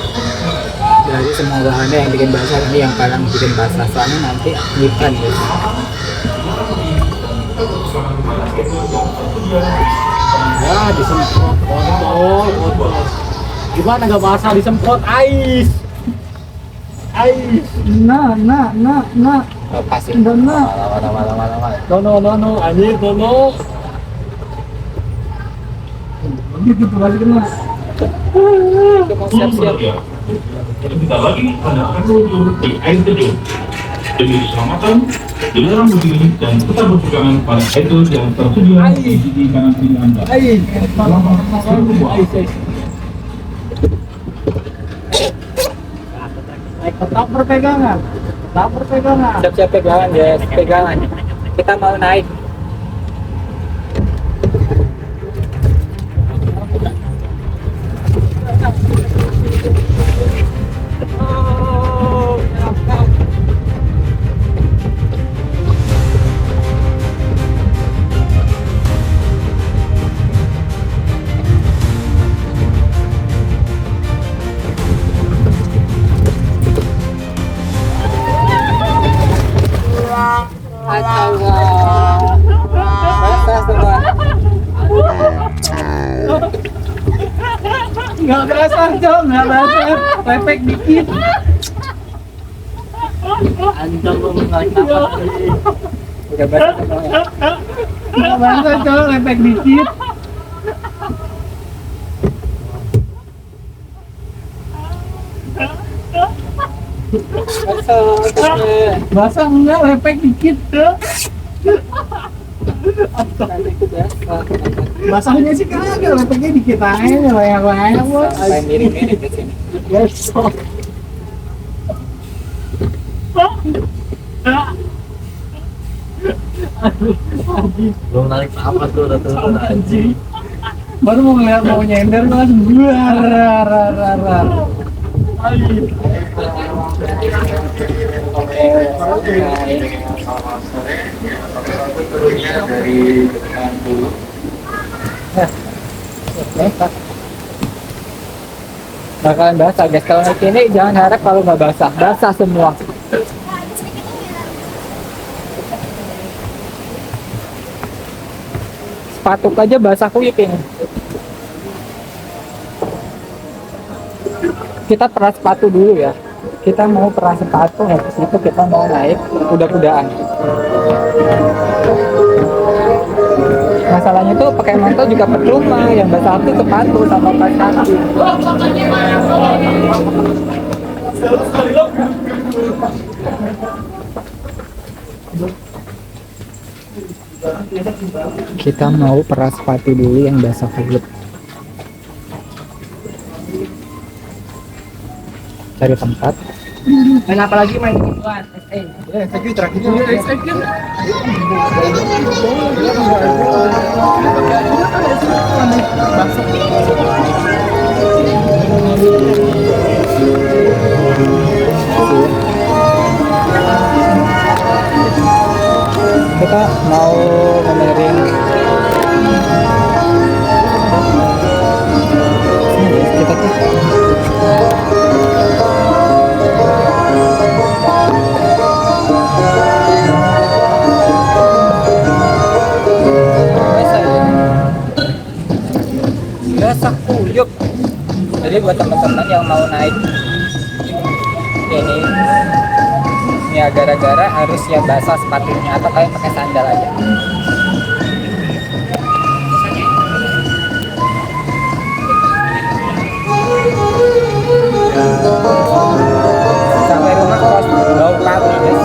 Dari semua wahana yang bikin basah, ini yang paling bikin basah. Soalnya nanti nyimpan guys. Ya, disemprot botol. Gimana nggak basah disemprot ais? Nah. Lepasin. No, anjir, no. Gitu tuh masih kena. Itu mau siap-siap. Sebentar lagi Anda akan terjun di air terjun. Demi keselamatan, dilarang berdiri dan tetap berpegangan pada itu yang tersedia di sisi kanan kiri Anda. Selamat berbuat. Tetap berpegangan. Tetap berpegangan. Siap-siap pegangan guys, pegangan. Kita mau naik. Basah semua. Nggak basah, Cok. Nggak basah. Lepek dikit. Anjir lu narik napas. Udah basah semua. Nggak basah, Cok. Lepek dikit. Basah. Basah enggak, lepek dikit, Cok. Nanti itu basah. Basahnya sih kagak, lepeknya dikit aja, banyak-banyak, Bos. Main miring-miring di sini. Yes. Belum narik apa tuh udah turun anjing. Baru mau ngeliat mau nyender langsung buar. Dari depan dulu. Bakalan basah guys. Kalau naik ini jangan harap kalau nggak basah. Basah semua. Sepatu aja basah kuyup ini. Kita peras sepatu dulu ya. Kita mau peras sepatu, habis itu kita mau naik kuda-kudaan. Masalahnya tuh pakai mantel juga percuma, yang basah tuh sepatu sama pas kaki. Kita mau peras sepatu dulu yang basah kuyup. Cari tempat. Main apa lagi main gituan? Kita mau benerin kita tuh basah kuyup. Jadi buat teman-teman yang mau naik ini ya gara-gara harus ya basah sepatunya atau kalian pakai sandal aja. Sampai rumah kos bau kaki guys.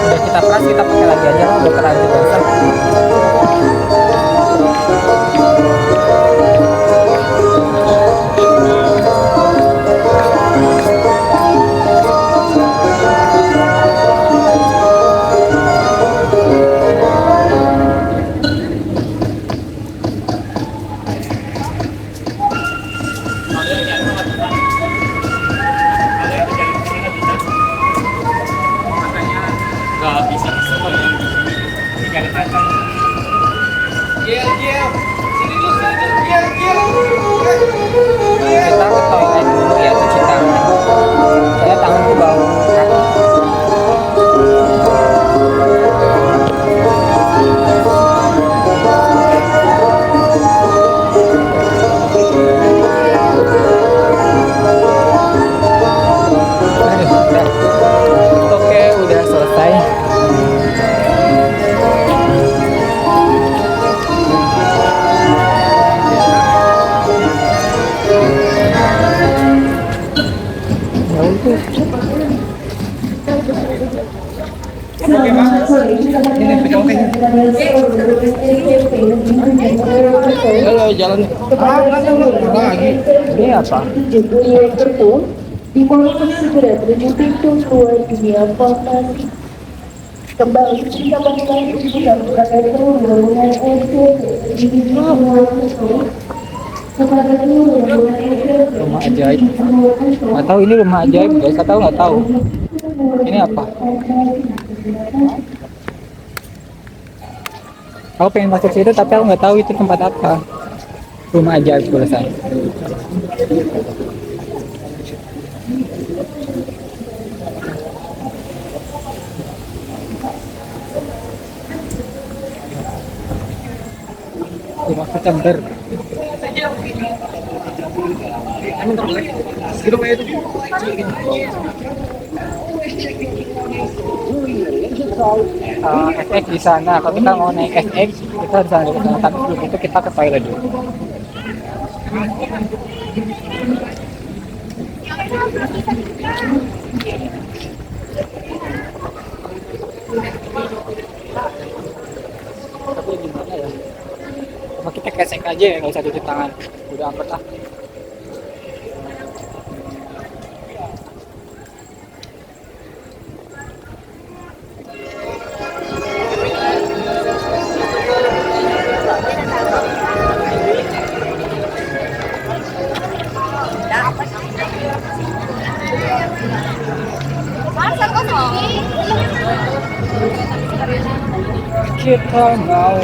Udah kita peras, kita pakai lagi aja lah, udah terlanjur basah. Selamat sore. Kita Halo, jalan. lagi. Ini apa? Dimulai segera menuju pintu keluar dunia fantasi. Kembali kita memulai ujian berbagai perundungan untuk kepada Rumah ajaib. Nggak tahu ini rumah ajaib guys. Nggak tahu. Ini apa? Aku pengen masuk situ tapi aku nggak tahu itu tempat apa. Rumah ajaib tulisannya. Rumah September. SX di sana. Kalau kita mau naik SX, kita harus ada ke sana. Tapi sebelum itu kita ke toilet dulu. Tapi gimana ya? Apa kita ke SX aja ya, nggak usah cuci tangan. Udah amat lah. Kita mau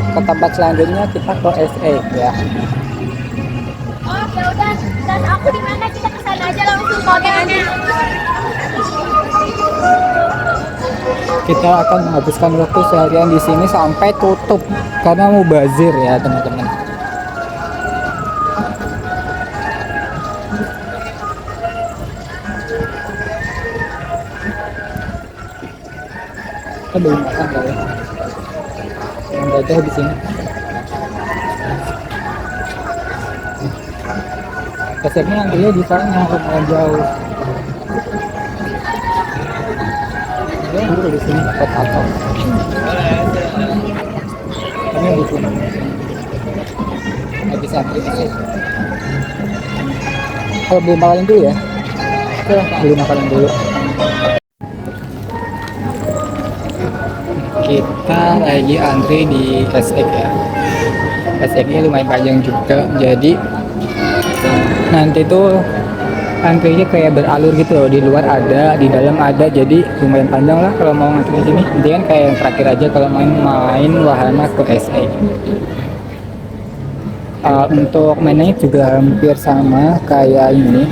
ke tempat selanjutnya, kita ke SA ya. Oh ya udah, dan aku di mana kita ke sana aja langsung Kita akan menghabiskan waktu seharian di sini sampai tutup karena mau bazir ya teman-teman. Kita belum makan kali ya. Yang gajah di sini. Keseknya nantinya di sana lumayan jauh. Dia dulu di sini dapat apa? Ini di sini. Nggak bisa antri di sini. Kalau beli makanan dulu ya. Oke, beli makanan dulu. Kita lagi antri di SX ya. SX nya lumayan panjang juga, jadi nanti tuh antrinya kayak beralur gitu loh, di luar ada, di dalam ada, jadi lumayan panjang lah kalau mau ngantri di sini. Intinya kayak yang terakhir aja kalau main wahana ke SX. Untuk mainnya juga hampir sama kayak ini.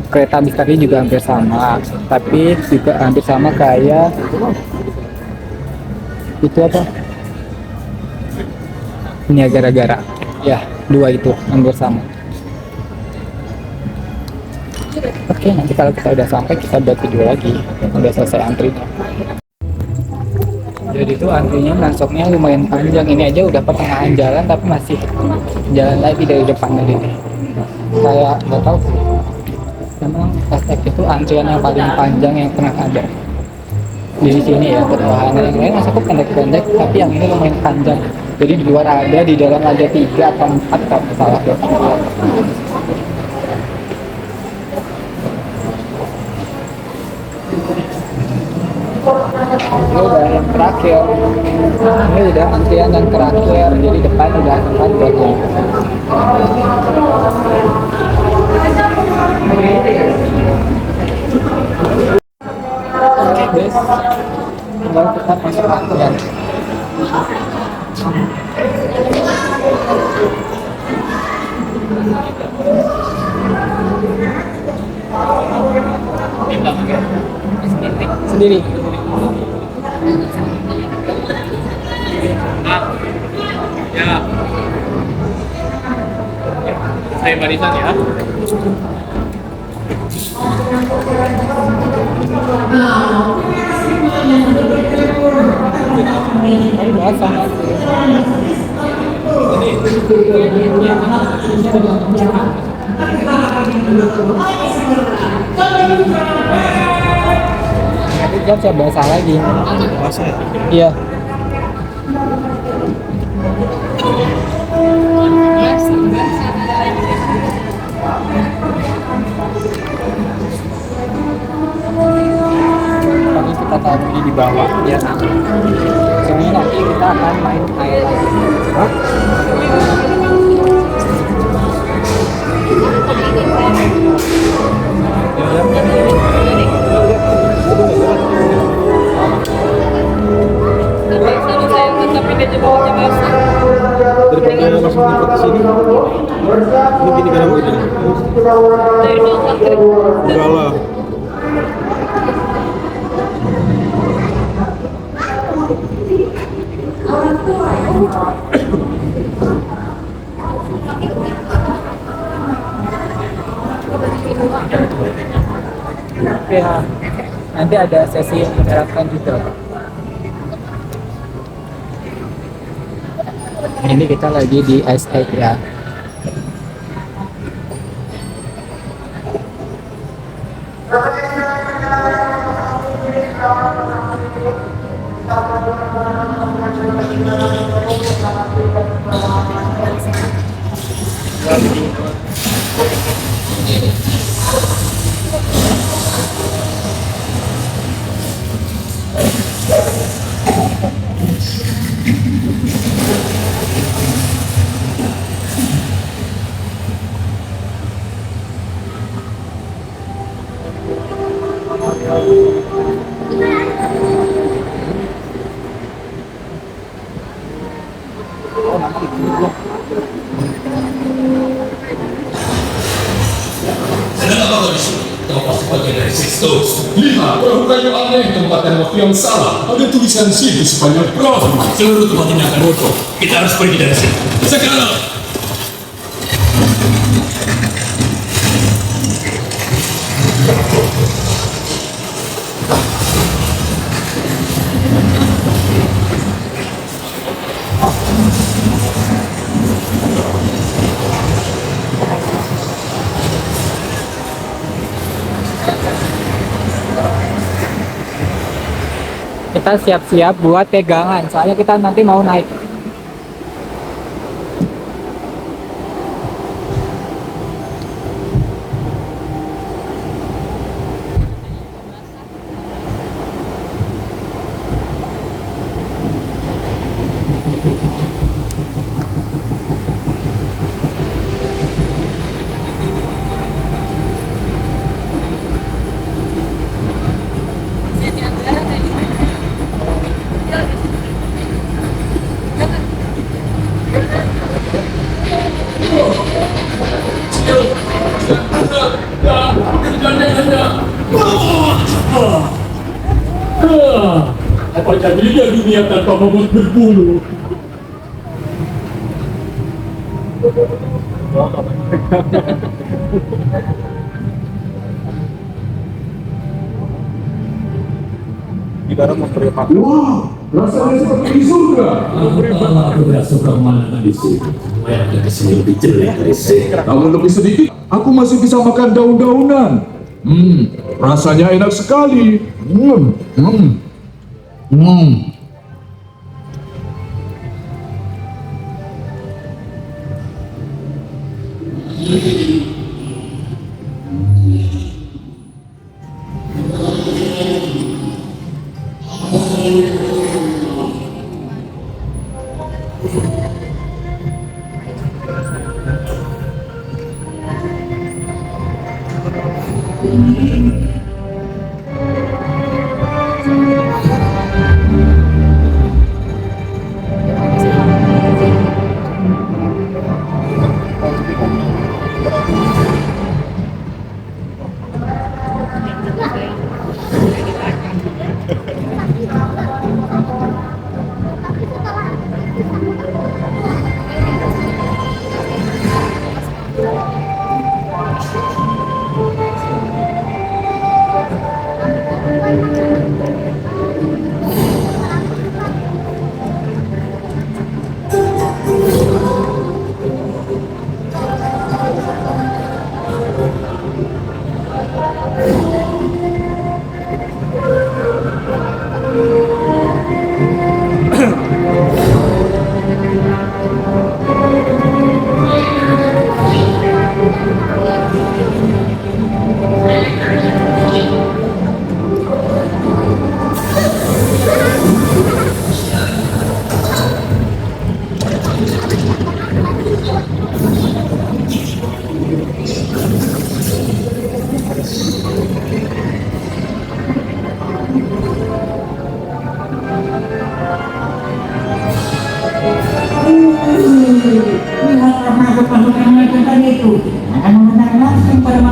Kereta Misteri juga hampir sama, tapi juga hampir sama kayak itu apa? Niagara ya, dua itu hampir sama. Oke, nanti kalau kita udah sampai kita buat video lagi, udah selesai antrinya. Jadi itu antrinya masuknya lumayan panjang, ini aja udah pertengahan jalan tapi masih jalan lagi dari depan tadi. Kayak nggak tahu, memang SX itu antrian yang paling panjang yang pernah ada di sini ya. Wahana yang lain masuk pendek-pendek, tapi yang ini lumayan panjang. Jadi di luar ada, di dalam ada 3 atau 4 kalau salah ya. Ini udah yang terakhir, ini udah antrian yang terakhir, jadi depan udah tempat buat yang oke guys, tinggal kita masuk antrian. Sendiri. Ya. Saya barisan ya. Ini kita bisa basah lagi. Basah ya? Iya. Tapi kita taruh ini di bawah ya. Sini nanti kita akan main air lagi. Daripada langsung ikut ke sini, ini gini garam gitu. Enggak lah. Ya, nanti ada sesi yang menerapkan juga. Ini kita lagi di Ice Egg ya. Sedang apa kau di sini? Kau pasti bagian dari Sextos. Lihat, perahu kayu aneh ditempatkan waktu yang salah. Ada tulisan sih di sepanjang perahu. Seluruh tempat ini akan runtuh. Kita harus pergi dari sini. Sekarang! Kita siap-siap buat pegangan, soalnya kita nanti mau naik. Apa jadinya dunia tanpa bobot berbulu? Garam memberi makan. Wah, rasanya seperti di surga. Aku tidak suka pemandangan di sini. Bayangkan ke sini lebih jelek dari sini. Namun lebih sedikit, aku masih bisa makan daun-daunan. Rasanya enak sekali.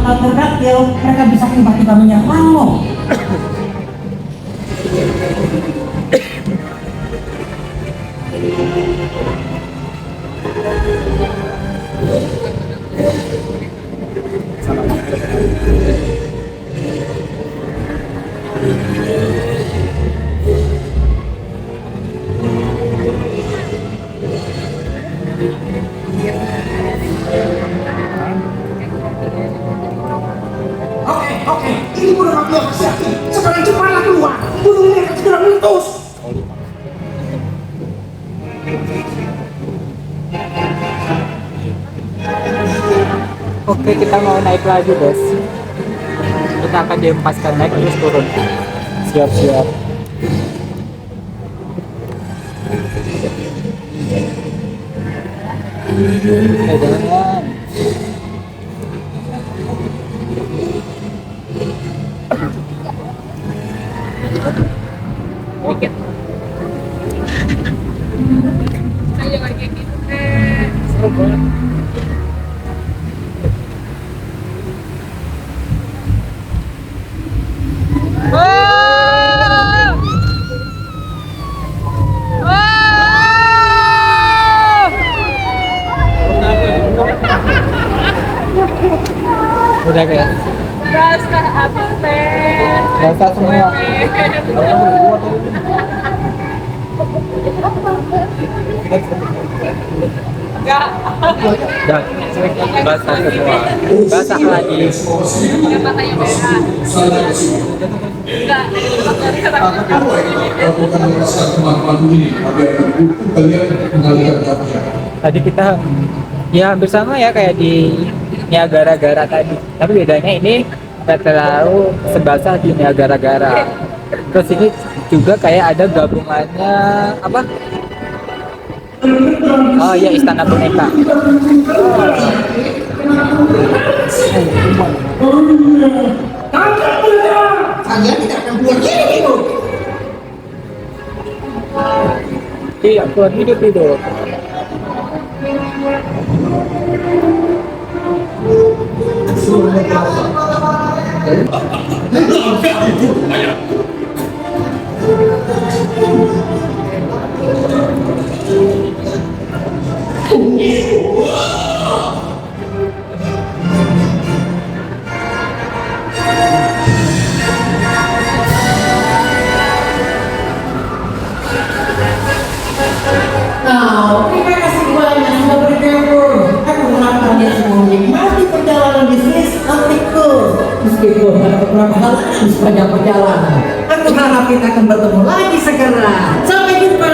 bakal terdaktil, mereka bisa tiba-tiba menyerang lo. Oke, ini udah mafia masih aktif. Sekarang cepatlah keluar. Gunung ini akan segera meletus. Oke, kita mau naik lagi, guys. Kita akan dihempaskan naik terus turun. Siap-siap. Jangan. Udah guys. Rasa apa teh? Rasa semua. Enggak. Dan basah semua. Basah lagi. Yang matanya merah. Enggak. Lakukan merasakan kemampuan ini agar kalian mengalihkan kapal. Tadi kita ya hampir sama ya kayak di Niagara tadi, tapi bedanya ini nggak terlalu sebasah di Niagara. Terus ini juga kayak ada gabungannya apa? Oh iya, Istana Boneka. Kalian tidak akan keluar hidup. Iya, keluar hidup. Nah, terima kasih banyak sudah bergabung. Aku harap kalian semua menikmati perjalanan bisnis antiku. Meskipun ada beberapa hal di sepanjang perjalanan, aku harap kita akan bertemu lagi segera. Sampai jumpa.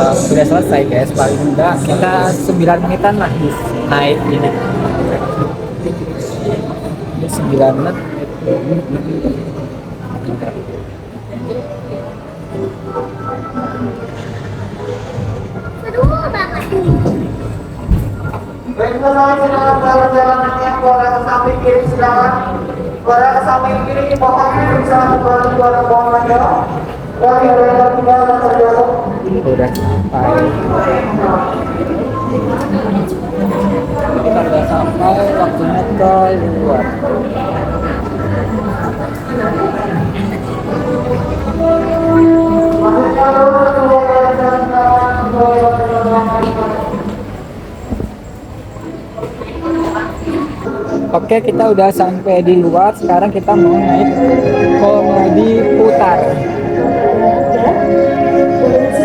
Udah selesai guys, paling enggak kita 9 menitan lah naik ini. 9 menit. Aduh, banget. Baiklah, silakan jalan-jalan yang boleh ke samping kiri silakan. Boleh ke samping kiri pohonnya bisa keluar pohon aja. Bagi yang tinggal dan terjatuh. Udah sampai. Kita udah sampai, waktunya keluar. Oke, kita udah sampai di luar. Sekarang kita mau naik komedi putar.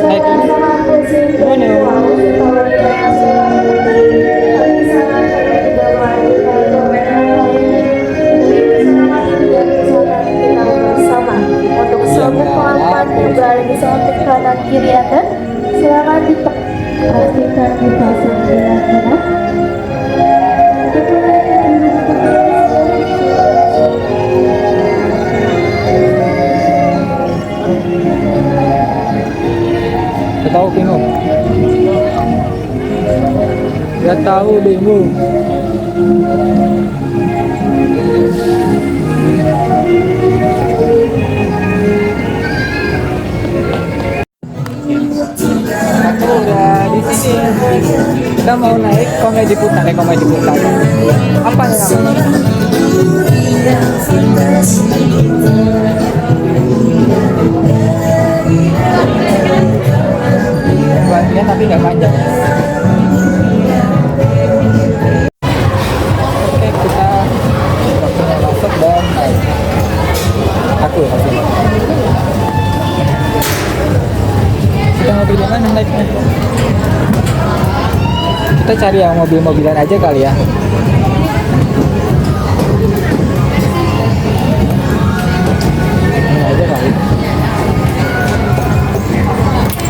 Naik Untuk semua pelan-pelan yang berada di samping kanan kiri Anda, silakan dipastikan dipasang dengan benar. tahu bingung. Gak tahu bingung. Aku udah di di sini kita mau naik komedi putar. Apa namanya? Bannya tapi nggak panjang. Oke, kita masuk dan naik. Aku. Kita mobil mana naiknya? Kita cari yang mobil-mobilan aja kali ya. Ini aja kali.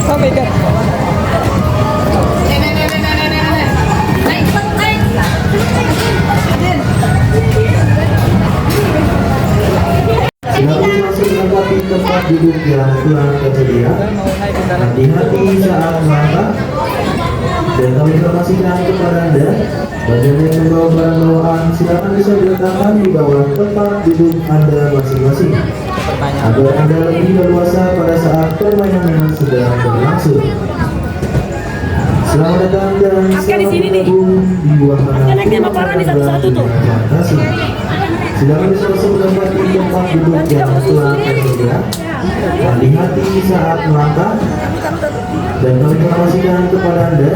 Oh my god. Silakan masuk menempati tempat duduk yang telah tersedia. Hati-hati saat melangkah. Dan kami informasikan kepada Anda, bagi yang membawa barang bawaan silakan bisa diletakkan di bawah tempat duduk Anda masing-masing, agar Anda lebih leluasa pada saat permainan yang sedang berlangsung. Selamat datang dan selamat bergabung di wahana fantasi. Silakan bisa masuk menempati tempat duduk yang telah tersedia. Hati-hati saat melangkah. Dan kami informasikan kepada Anda,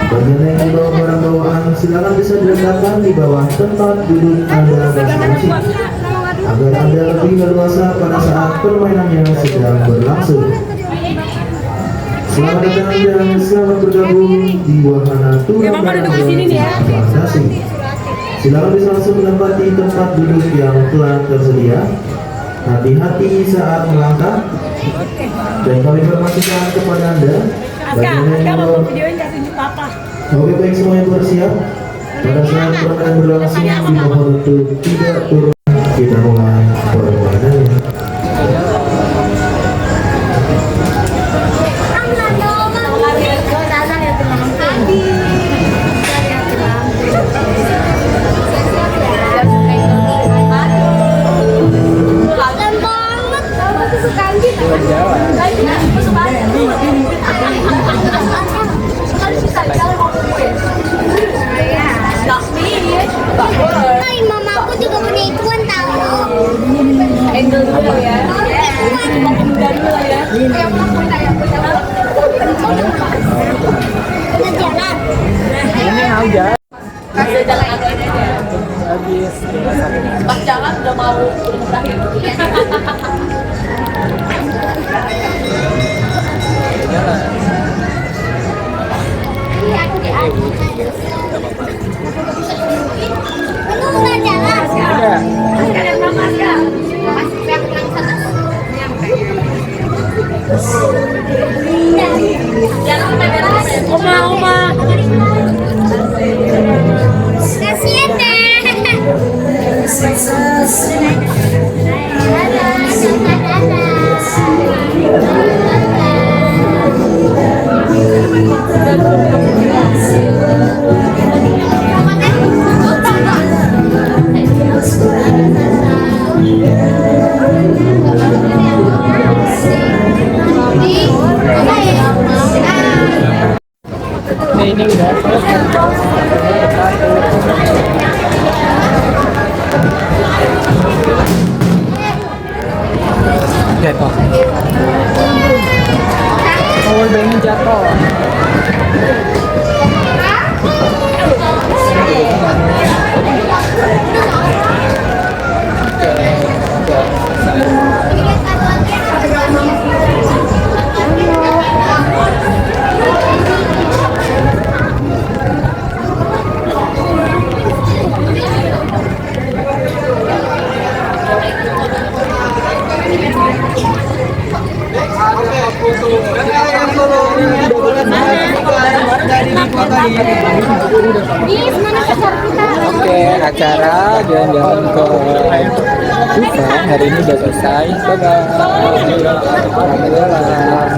bagi yang membawa barang bawaan silakan bisa diletakkan di bawah tempat duduk Anda masing-masing, agar Anda lebih leluasa pada saat permainan yang sedang berlangsung. Selamat datang dan selamat bergabung di wahana turnamen fantasi. Silakan bisa langsung menempati tempat duduk yang telah tersedia. Hati-hati saat melangkah. Dan kami informasikan kepada Anda, oke, baik, semuanya bersiap. Pada saat permainan berlangsung dimohon untuk tidak turun. Kita mulai permainannya. Mama aku juga punya ituan tahu. Angle dulu ya. Udah dulu ya. Udah jalan. Ini aja. Masih jalan aja. Habis. Pas jalan udah mau berakhir. Iya, aku di atas. Kamu nggak jalan? Iya. Sekarang mama sekarang. Masih aku bilang sana. Jangan sampai Oma. Kasian Ini udah jatuh. Power bank jatuh. Oke, acara jalan-jalan ke Busan hari ini udah selesai. Bye-bye. Selamat jalan.